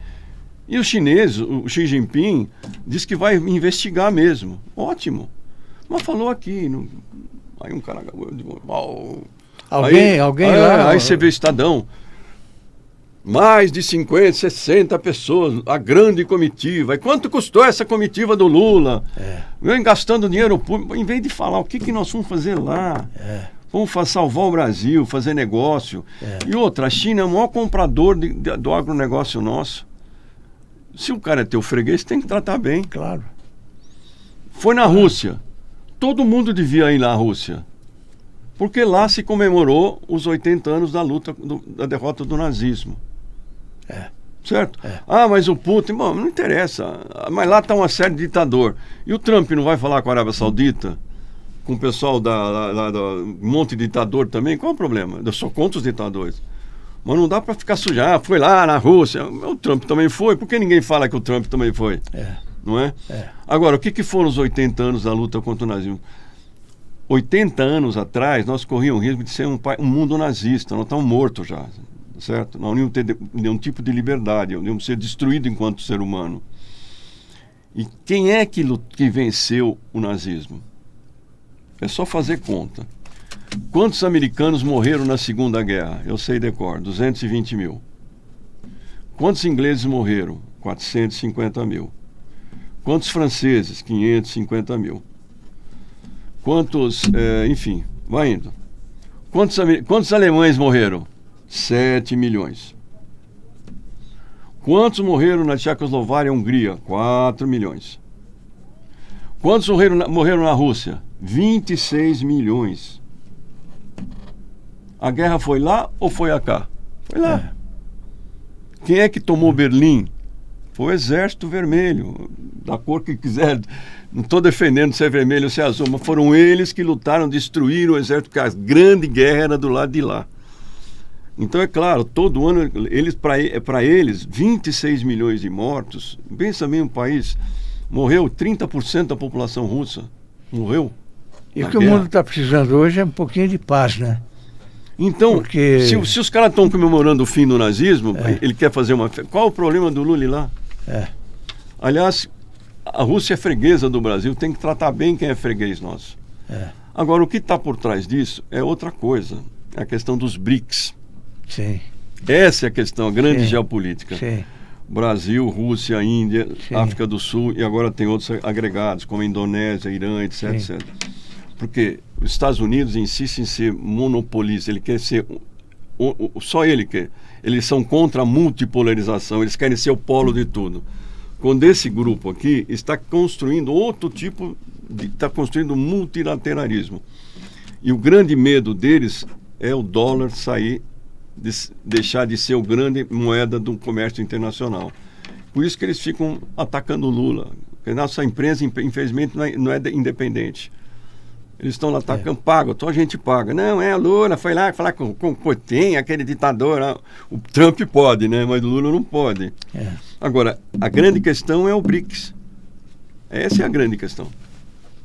E os chineses, o Xi Jinping, disse que vai investigar mesmo. Ótimo. Mas falou aqui... Aí um cara... Alguém lá... Aí você vê Estadão. Mais de 50, 60 pessoas, a grande comitiva. E quanto custou essa comitiva do Lula? Vem gastando dinheiro público. Em vez de falar o que nós vamos fazer lá... Vamos salvar o Brasil, fazer negócio. E outra, a China é o maior comprador do agronegócio nosso. Se o cara é teu freguês, tem que tratar bem. Claro. Foi na Rússia. Todo mundo devia ir na Rússia. Porque lá se comemorou os 80 anos da luta, da derrota do nazismo. Certo? Mas o Putin... Bom, não interessa. Mas lá está uma série de ditador. E o Trump não vai falar com a Arábia Saudita? Com o pessoal um monte de ditador também, qual é o problema? Eu sou contra os ditadores. Mas não dá para ficar sujar. Foi lá na Rússia, o Trump também foi. Por que ninguém fala que o Trump também foi? Não é? Agora, o que foram os 80 anos da luta contra o nazismo? 80 anos atrás, nós corríamos o risco de ser um mundo nazista. Nós estávamos mortos já, certo? Nós não íamos ter nenhum tipo de liberdade, nós íamos ser destruídos enquanto ser humano. E quem é que venceu o nazismo? É só fazer conta. Quantos americanos morreram na Segunda Guerra? Eu sei de cor, 220 mil. Quantos ingleses morreram? 450 mil. Quantos franceses? 550 mil. Quantos, enfim, vai indo. Quantos alemães morreram? 7 milhões. Quantos morreram na Tchecoslováquia e Hungria? 4 milhões. Quantos morreram na Rússia? 26 milhões. A guerra foi lá ou foi cá? Foi lá. Quem é que tomou Berlim? Foi o Exército Vermelho, da cor que quiser. Não estou defendendo se é vermelho ou se é azul, mas foram eles que lutaram, destruíram o exército, porque a grande guerra era do lado de lá. Então, é claro, todo ano, para eles, 26 milhões de mortos. Pensa bem, um país, morreu 30% da população russa. Morreu. E o que o mundo está precisando hoje é um pouquinho de paz, né? Então, porque... se os caras estão comemorando o fim do nazismo, ele quer fazer uma festa. Qual o problema do Lula ir lá? Aliás, a Rússia é freguesa do Brasil, tem que tratar bem quem é freguês nosso. Agora, o que está por trás disso é outra coisa. É a questão dos BRICS. Sim. Essa é a questão, a grande geopolítica. Sim. Brasil, Rússia, Índia, África do Sul, e agora tem outros agregados, como a Indonésia, Irã, etc, etc. Porque os Estados Unidos insistem em ser monopolista, ele quer ser... Só ele quer. Eles são contra a multipolarização, eles querem ser o polo de tudo. Quando esse grupo aqui está construindo outro tipo está construindo multilateralismo. E o grande medo deles é o dólar sair, deixar de ser o grande moeda do comércio internacional. Por isso que eles ficam atacando o Lula. Porque nossa empresa, infelizmente, não é independente. Eles estão lá atacando, pagam, então a gente paga. Não, a Lula foi lá falar com o Putin, aquele ditador. O Trump pode, né? Mas o Lula não pode. Agora, a grande questão é o BRICS. Essa é a grande questão.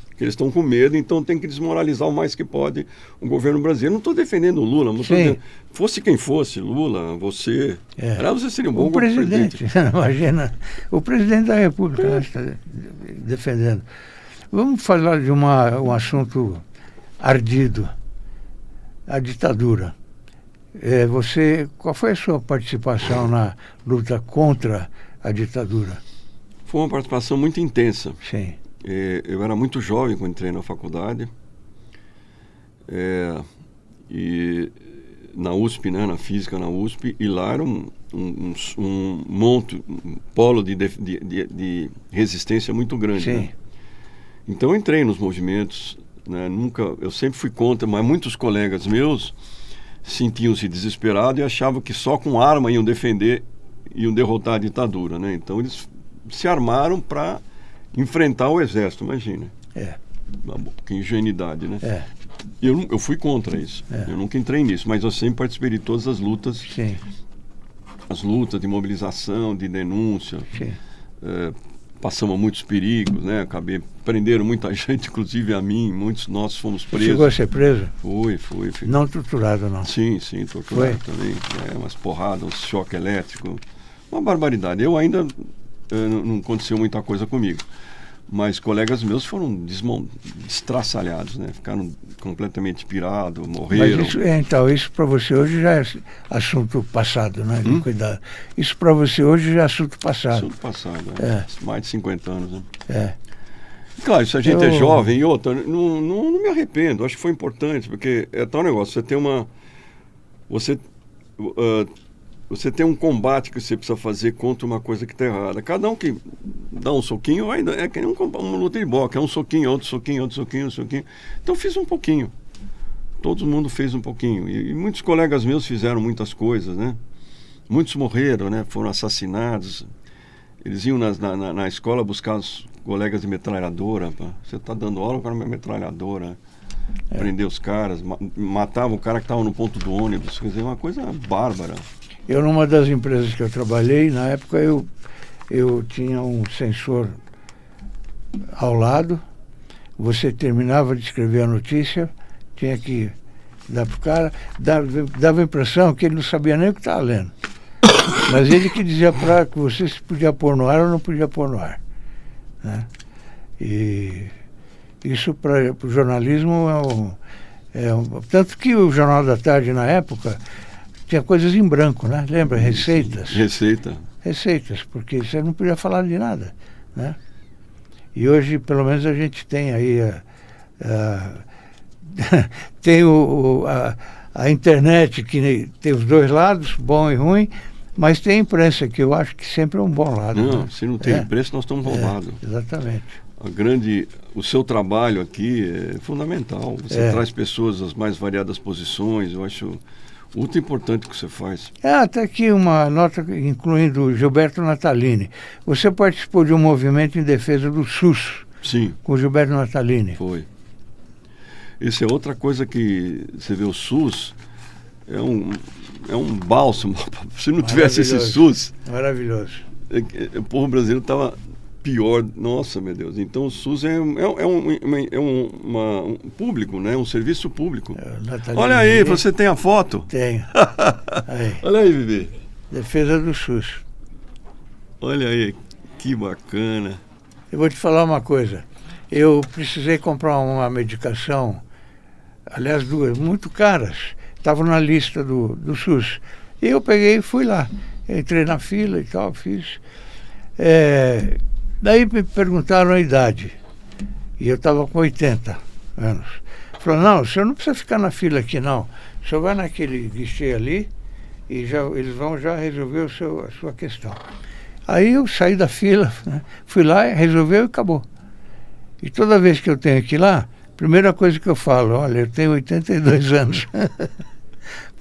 Porque eles estão com medo, então tem que desmoralizar o mais que pode o governo brasileiro. Não estou defendendo o Lula, mas fosse quem fosse, Lula, você... você seria um bom presidente. Imagina, o presidente da República está defendendo. Vamos falar de um assunto ardido, a ditadura. Qual foi a sua participação na luta contra a ditadura? Foi uma participação muito intensa. Sim. Eu era muito jovem quando entrei na faculdade. E na USP, né, na física na USP, e lá era um polo de resistência muito grande. Sim. Né? Então eu entrei nos movimentos, né, eu sempre fui contra, mas muitos colegas meus sentiam-se desesperados e achavam que só com arma iam derrotar a ditadura, né? Então eles se armaram para enfrentar o exército, imagina. Que ingenuidade, né? Eu fui contra isso. Eu nunca entrei nisso, mas eu sempre participei de todas as lutas. Sim. As lutas de mobilização, de denúncia. Sim. Passamos muitos perigos, né? Prenderam muita gente, inclusive a mim. Muitos nós fomos presos. Chegou a ser preso? Fui. Não torturado, não? Sim, torturado também. Umas porradas, um choque elétrico. Uma barbaridade. Eu ainda não aconteceu muita coisa comigo. Mas colegas meus foram destraçalhados, né? Ficaram completamente pirados, morreram. Mas isso para você hoje já é assunto passado, né? Cuidado. Isso para você hoje já é assunto passado. Assunto passado, mais de 50 anos, né? Claro, se a gente é jovem e outra, não me arrependo. Acho que foi importante, porque é tal negócio. Você tem você tem um combate que você precisa fazer contra uma coisa que está errada. Cada um que dá um soquinho, é que nem uma luta de boxe, é um soquinho, outro soquinho, outro soquinho, outro soquinho. Então fiz um pouquinho. Todo mundo fez um pouquinho. E muitos colegas meus fizeram muitas coisas, né? Muitos morreram, né? Foram assassinados. Eles iam na escola buscar os colegas de metralhadora. Pá. Você está dando aula para uma metralhadora. Prender os caras, matavam o cara que estava no ponto do ônibus. Quer dizer, uma coisa bárbara. Eu, numa das empresas que eu trabalhei, na época eu tinha um sensor ao lado. Você terminava de escrever a notícia, tinha que dar para o cara. Dava a impressão que ele não sabia nem o que estava lendo. Mas ele que dizia para que você se podia pôr no ar ou não podia pôr no ar. Né? E isso para o jornalismo tanto que o Jornal da Tarde, na época, tinha coisas em branco, né? Lembra? Receitas. Receitas, porque você não podia falar de nada, né? E hoje, pelo menos, a gente tem aí tem a internet, que tem os dois lados, bom e ruim, mas tem a imprensa, que eu acho que sempre é um bom lado. Não, né? Se não tem imprensa, nós estamos roubados. Exatamente. O seu trabalho aqui é fundamental. Você traz pessoas das mais variadas posições. Eu acho muito importante o que você faz. Até aqui uma nota incluindo Gilberto Natalini. Você participou de um movimento em defesa do SUS. Sim. Com Gilberto Natalini. Foi. Isso é outra coisa que você vê, o SUS é um bálsamo. Se não tivesse esse SUS... Maravilhoso. O povo brasileiro estava pior. Nossa, meu Deus. Então o SUS é um público, né? Um serviço público. Olha aí, você tem a foto? Tenho. Aí. Olha aí, Vivi. Defesa do SUS. Olha aí, que bacana. Eu vou te falar uma coisa. Eu precisei comprar uma medicação, aliás, duas, muito caras. Estavam na lista do SUS. E eu peguei e fui lá. Entrei na fila e tal, fiz. Daí me perguntaram a idade. E eu estava com 80 anos. Falaram, não, o senhor não precisa ficar na fila aqui, não. O senhor vai naquele guichê ali e eles vão já resolver a sua questão. Aí eu saí da fila, né, fui lá, resolveu e acabou. E toda vez que eu tenho que ir lá, a primeira coisa que eu falo, olha, eu tenho 82 anos.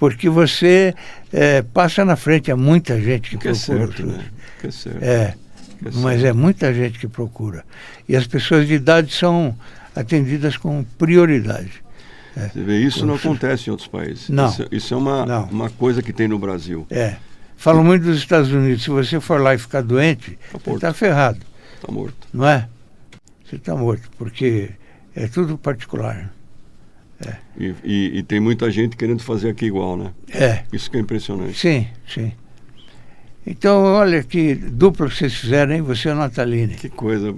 Porque você passa na frente, há muita gente que procura. Certo, né? Que é certo. Mas é muita gente que procura. E as pessoas de idade são atendidas com prioridade. Você vê, isso não acontece em outros países. Não. Isso é uma coisa que tem no Brasil. Falam muito dos Estados Unidos. Se você for lá e ficar doente, você está ferrado. Está morto. Não é? Você está morto, porque é tudo particular. E tem muita gente querendo fazer aqui igual, né? Isso que é impressionante. Sim, sim. Então, olha que dupla que vocês fizeram, hein? Você e o Natalini. Que coisa.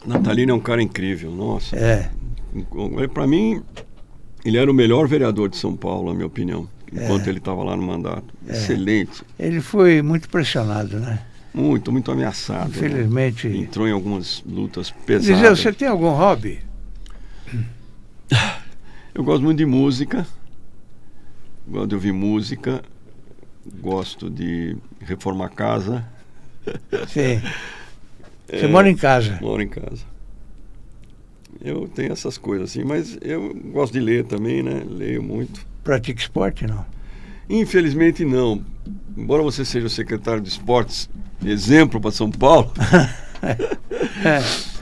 Natalini é um cara incrível, nossa. Para mim, ele era o melhor vereador de São Paulo, na minha opinião, enquanto ele estava lá no mandato. Excelente. Ele foi muito pressionado, né? Muito ameaçado. Infelizmente. Né? Entrou em algumas lutas Dizer, pesadas. você tem algum hobby? Eu gosto muito de música, gosto de ouvir música, gosto de reformar casa. Sim. Você mora em casa? Moro em casa. Eu tenho essas coisas assim, mas eu gosto de ler também, né? Leio muito. Pratica esporte, não? Infelizmente não. Embora você seja o secretário de esportes, exemplo para São Paulo,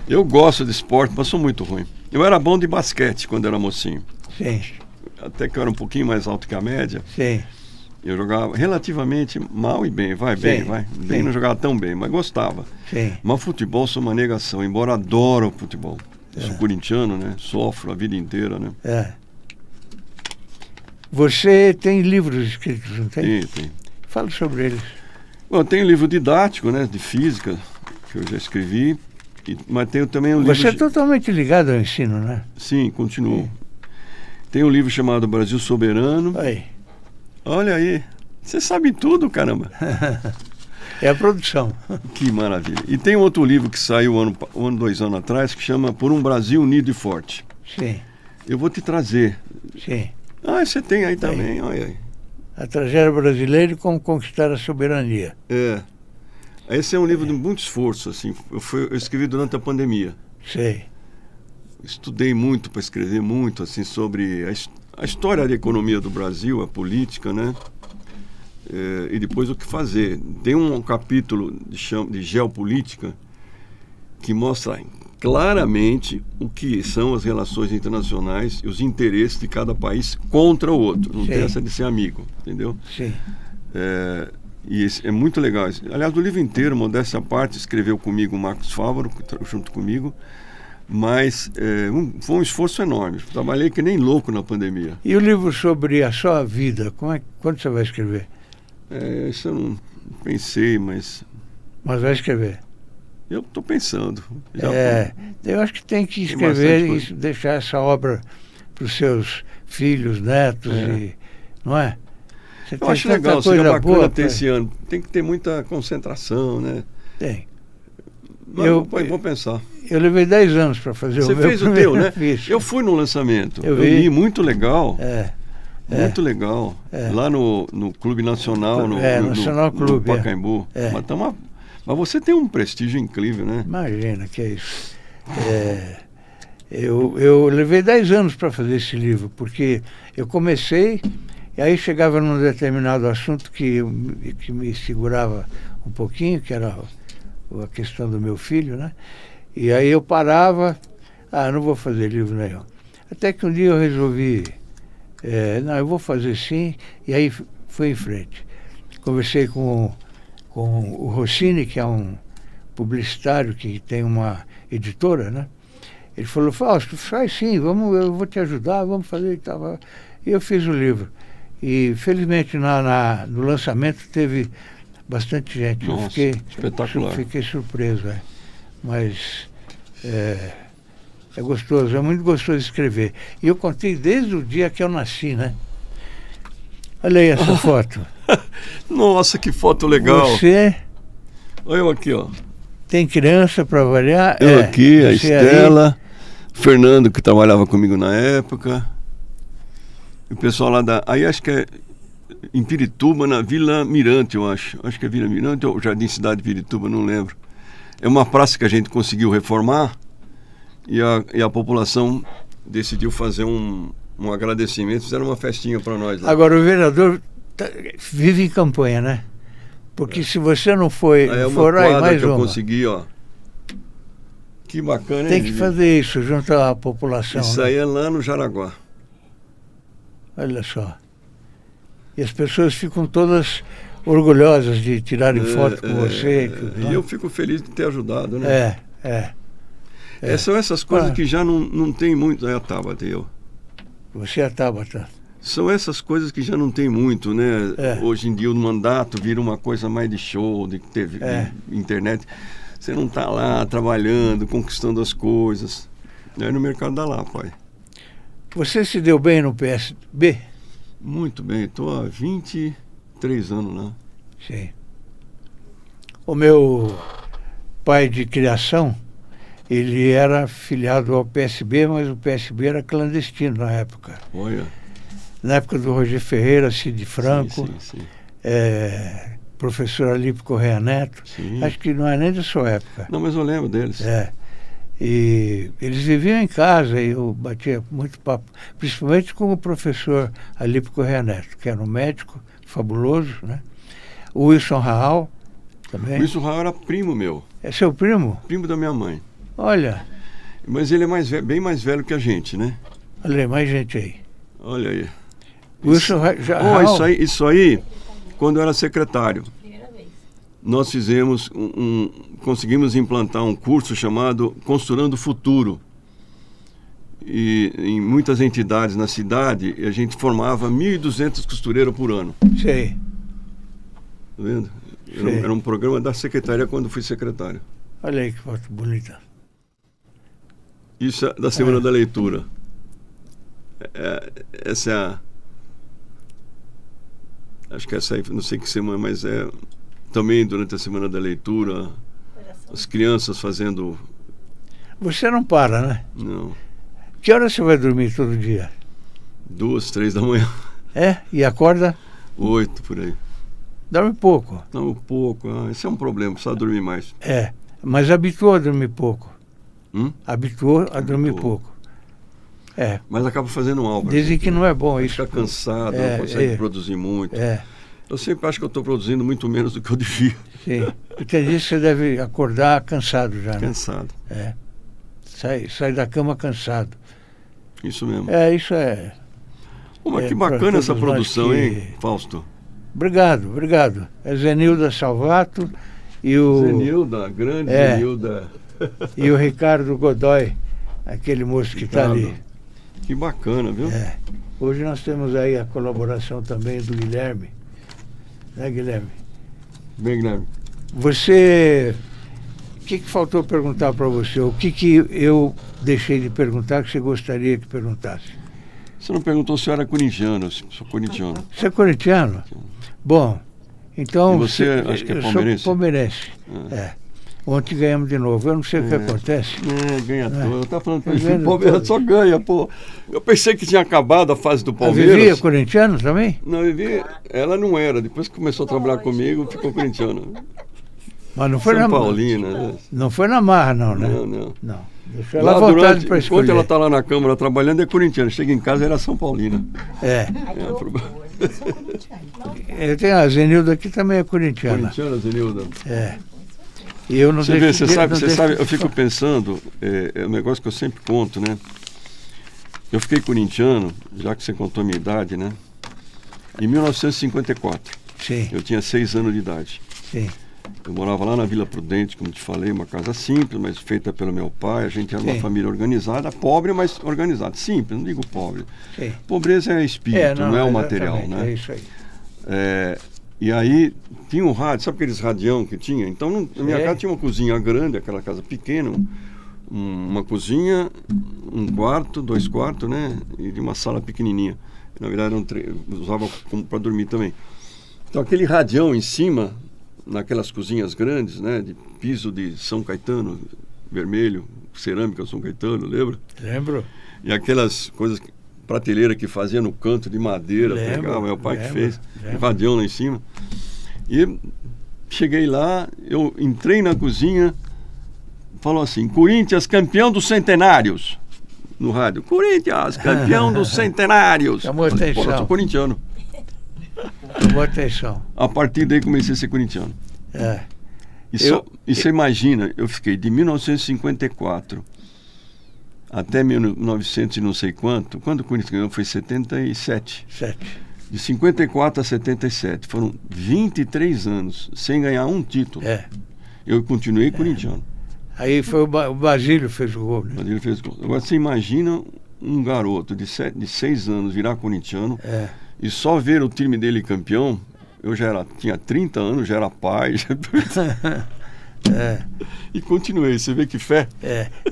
eu gosto de esporte, mas sou muito ruim. Eu era bom de basquete quando era mocinho. Sim. Até que eu era um pouquinho mais alto que a média. Sim. Eu jogava relativamente mal e bem, Bem, não jogava tão bem, mas gostava. Sim. Mas futebol sou uma negação, embora adoro futebol. Eu sou corintiano, né? Sofro a vida inteira, né? Você tem livros escritos, não tem? Tem. Fala sobre eles. Bom, eu tenho livro didático, né? De física, que eu já escrevi. Mas tenho também um livro... Você é totalmente ligado ao ensino, né? Sim, continuo. Tem um livro chamado Brasil Soberano. Aí. Olha aí. Você sabe tudo, caramba. É a produção. Que maravilha. E tem um outro livro que saiu 2 anos atrás, que chama Por um Brasil Unido e Forte. Sim. Eu vou te trazer. Sim. Você tem aí também, olha aí. A tragédia brasileira e como conquistar a soberania. Esse é um livro de muito esforço, assim. Eu escrevi durante a pandemia. Sei. Estudei muito para escrever muito, assim, sobre a história da economia do Brasil, a política, né? E depois o que fazer. Tem um capítulo de geopolítica que mostra claramente o que são as relações internacionais e os interesses de cada país contra o outro. Não tem essa de ser amigo, entendeu? Sim. E é muito legal. Aliás, o livro inteiro, modéstia à parte, escreveu comigo o Marcos Fávaro, junto comigo, mas foi um esforço enorme. Trabalhei que nem louco na pandemia. E o livro sobre a sua vida, quando você vai escrever? Isso eu não pensei, mas... Mas vai escrever? Eu estou pensando. Eu acho que tem que escrever e deixar essa obra para os seus filhos, netos, não é? Eu acho legal, seria bacana ter esse ano. Tem que ter muita concentração, né? Tem. Mas eu vou pensar. Eu levei 10 anos para fazer o meu primeiro. Você fez o teu, né? Ficha. Eu fui no lançamento. Eu vi. Muito legal. Muito legal. Lá no Clube Nacional, Nacional Clube, no Pacaembu. Mas você tem um prestígio incrível, né? Imagina que é isso. Eu levei 10 anos para fazer esse livro, porque eu comecei, e aí chegava num determinado assunto que me segurava um pouquinho, que era a questão do meu filho, né? E aí eu parava, não vou fazer livro nenhum. Até que um dia eu resolvi, não, eu vou fazer sim, e aí fui em frente. Conversei com o Rossini, que é um publicitário que tem uma editora, né? Ele falou, Fausto, faz sim, eu vou te ajudar, vamos fazer e tal. E eu fiz o livro. E felizmente no lançamento teve bastante gente. Nossa, espetacular. Fiquei surpreso, mas é gostoso, é muito gostoso escrever. E eu contei desde o dia que eu nasci, né? Olha aí essa foto. Nossa, que foto legal. Você... Olha eu aqui, ó. Tem criança para variar? Eu aqui, a Estela, o Fernando, que trabalhava comigo na época. E o pessoal lá aí acho que é em Pirituba, na Vila Mirante, eu acho. Acho que é Vila Mirante ou Jardim Cidade de Pirituba, não lembro. É uma praça que a gente conseguiu reformar e a população decidiu fazer um agradecimento, fizeram uma festinha para nós lá. Agora, o vereador vive em campanha, né? Porque se você não for aí mais que eu consegui, ó. Que bacana, tem que fazer isso junto à população. Isso aí é lá no Jaraguá. Olha só. E as pessoas ficam todas orgulhosas de tirarem foto com você. E eu fico feliz de ter ajudado, né? São essas coisas que já não tem muito. A Tabata e eu. Você é a Tabata. São essas coisas que já não tem muito, né? Hoje em dia o mandato vira uma coisa mais de show, de TV, de internet. Você não está lá trabalhando, conquistando as coisas. É no mercado da lá, pai. Você se deu bem no PSB? Muito bem, estou há 23 anos lá. Sim. O meu pai de criação, ele era filiado ao PSB, mas o PSB era clandestino na época. Olha. Na época do Roger Ferreira, Cid Franco, Sim. professor Alípio Correia Neto. Sim. Acho que não é nem da sua época. Não, mas eu lembro deles. E eles viviam em casa e eu batia muito papo, principalmente com o professor Alípio Correia Neto, que era um médico fabuloso, né? O Wilson Raal também. O Wilson Raal era primo meu. É seu primo? Primo da minha mãe. Olha. Mas ele é bem mais velho que a gente, né? Olha aí, mais gente aí. Olha aí. Wilson Raal. Isso aí, quando eu era secretário. Nós fizemos conseguimos implantar um curso chamado Costurando o Futuro. E em muitas entidades na cidade, a gente formava 1.200 costureiros por ano. Sei. Tá vendo? Era um programa da secretaria quando fui secretário. Olha aí que foto bonita. Isso é da Semana da Leitura. Essa é a... Acho que essa aí, não sei que semana, mas é... Também durante a Semana da Leitura, as crianças fazendo... Você não para, né? Não. Que hora você vai dormir todo dia? 2, 3 da manhã. E acorda? 8, por aí. Dorme pouco. Não, pouco. Esse é um problema, precisa dormir mais. Mas habituou a dormir pouco. Habituou a dormir Habituou. pouco. Mas acaba fazendo mal. Dizem que não é bom isso. Fica cansado, não consegue produzir muito. Eu sempre acho que eu estou produzindo muito menos do que eu devia. Sim. Tem dias que você deve acordar cansado já, né? Cansado. Sai da cama cansado. Isso mesmo. Isso é... Mas que bacana essa produção, hein, Fausto? Obrigado. É Zenilda Salvato e o... Zenilda, grande Zenilda. E o Ricardo Godoy, aquele moço que está ali. Que bacana, viu? Hoje nós temos aí a colaboração também do Guilherme. Né, Guilherme? Bem, Guilherme. Você... O que faltou perguntar para você? O que eu deixei de perguntar que você gostaria que perguntasse? Você não perguntou se eu era corintiano. Eu sou corintiano. Você é corintiano? Bom, então... E você, acho que é palmeirense? Eu sou palmeirense. Ontem ganhamos de novo. Eu não sei o que acontece. Ganha todo. Eu estava falando para ele, o Palmeiras só ganha, pô. Eu pensei que tinha acabado a fase do Palmeiras. A Vivi é corintiano também? Não, a Vivi, ela não era. Depois que começou a trabalhar comigo, ficou corintiana. Mas não foi São Paulina, né? Não foi na marra, não, né? Não. Deixa ela à vontade para escolher. Enquanto ela está lá na Câmara trabalhando, é corintiana. Chega em casa, era São Paulina. Eu tenho a Zenilda aqui também é corintiana. Corintiana, Zenilda? E eu não Você sabe, eu fico pensando, é um negócio que eu sempre conto, né? Eu fiquei corintiano, já que você contou a minha idade, né? Em 1954. Sim. Eu tinha 6 anos de idade. Sim. Eu morava lá na Vila Prudente, como te falei, uma casa simples, mas feita pelo meu pai. A gente era uma família organizada, pobre, mas organizada. Simples, não digo pobre. Sim. Pobreza é espírito, não é o material, né? É isso aí. E aí tinha um rádio, sabe aqueles radião que tinha? Então na minha casa tinha uma cozinha grande, aquela casa pequena, uma cozinha, um quarto, 2 quartos, né? E uma sala pequenininha. Na verdade usava para dormir também. Então aquele radião em cima, naquelas cozinhas grandes, né? De piso de São Caetano, vermelho, cerâmica São Caetano, lembra? Lembro. E aquelas coisas, prateleira que fazia no canto de madeira, pegava, meu pai que fez, radião lá em cima. E cheguei lá, eu entrei na cozinha, falou assim, Corinthians campeão dos centenários. No rádio, Corinthians campeão dos centenários. Chamou atenção. Pô, eu sou corintiano. Chamou atenção. A partir daí comecei a ser corintiano. E você imagina, eu fiquei de 1954 até 1900 e não sei quando o Corinthians ganhou foi 77. De 54 a 77. Foram 23 anos sem ganhar um título. Eu continuei corintiano. Aí foi o Basílio fez o gol, né? Basílio fez o gol. Agora você imagina um garoto de 6 anos virar corintiano e só ver o time dele campeão. Eu tinha 30 anos, já era pai. E continuei, você vê que fé.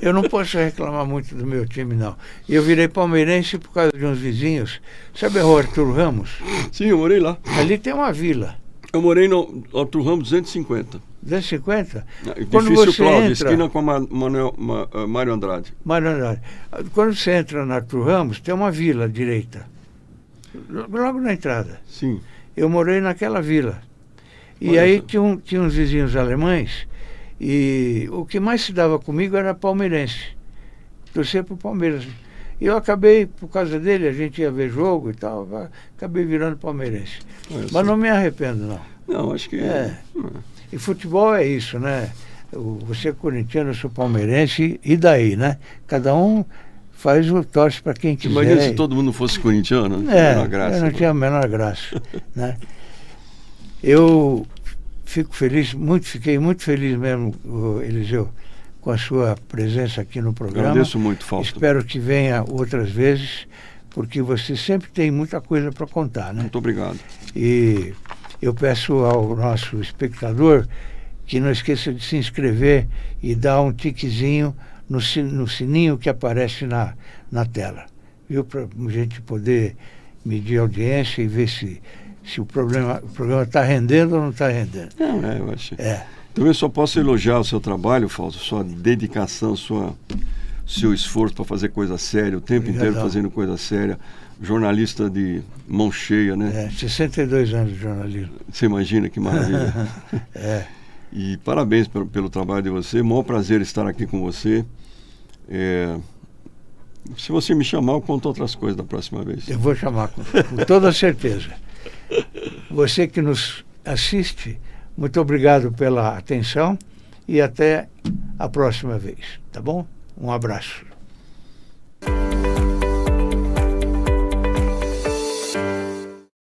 Eu não posso reclamar muito do meu time, não. Eu virei palmeirense por causa de uns vizinhos. Sabe o Arthur Ramos? Sim, eu morei lá. Ali tem uma vila. Eu morei no Arthur Ramos 250. 250? Edifício Cláudio, esquina com a Mário Andrade. Mário Andrade. Quando você entra na Arthur Ramos, tem uma vila à direita. Logo na entrada. Sim. Eu morei naquela vila. E Olha aí só. tinha uns vizinhos alemães, e o que mais se dava comigo era palmeirense. Torcer pro Palmeiras. E eu acabei, por causa dele, a gente ia ver jogo e tal, acabei virando palmeirense. Olha Mas só. não me arrependo, não. Não, acho que... E futebol é isso, né? Você é corintiano, eu sou palmeirense, e daí, né? Cada um faz o torce para quem quiser. Imagina se todo mundo fosse corintiano, graça, não tinha a menor graça. Né? Eu fiquei muito feliz mesmo, Eliseu, com a sua presença aqui no programa. Agradeço muito, Fausto. Espero que venha outras vezes, porque você sempre tem muita coisa para contar, né? Muito obrigado. E eu peço ao nosso espectador que não esqueça de se inscrever e dar um tiquezinho no sininho que aparece na tela, viu? Para a gente poder medir a audiência e ver se o programa está rendendo ou não está rendendo. Não, eu acho. Então eu só posso elogiar o seu trabalho, Fausto, sua dedicação, seu esforço para fazer coisa séria, o tempo inteiro fazendo coisa séria. Jornalista de mão cheia, né? 62 anos de jornalismo. Você imagina que maravilha. E parabéns pelo trabalho de você. Maior prazer estar aqui com você. Se você me chamar, eu conto outras coisas da próxima vez. Eu vou chamar com toda certeza. Você que nos assiste, muito obrigado pela atenção e até a próxima vez, tá bom? Um abraço.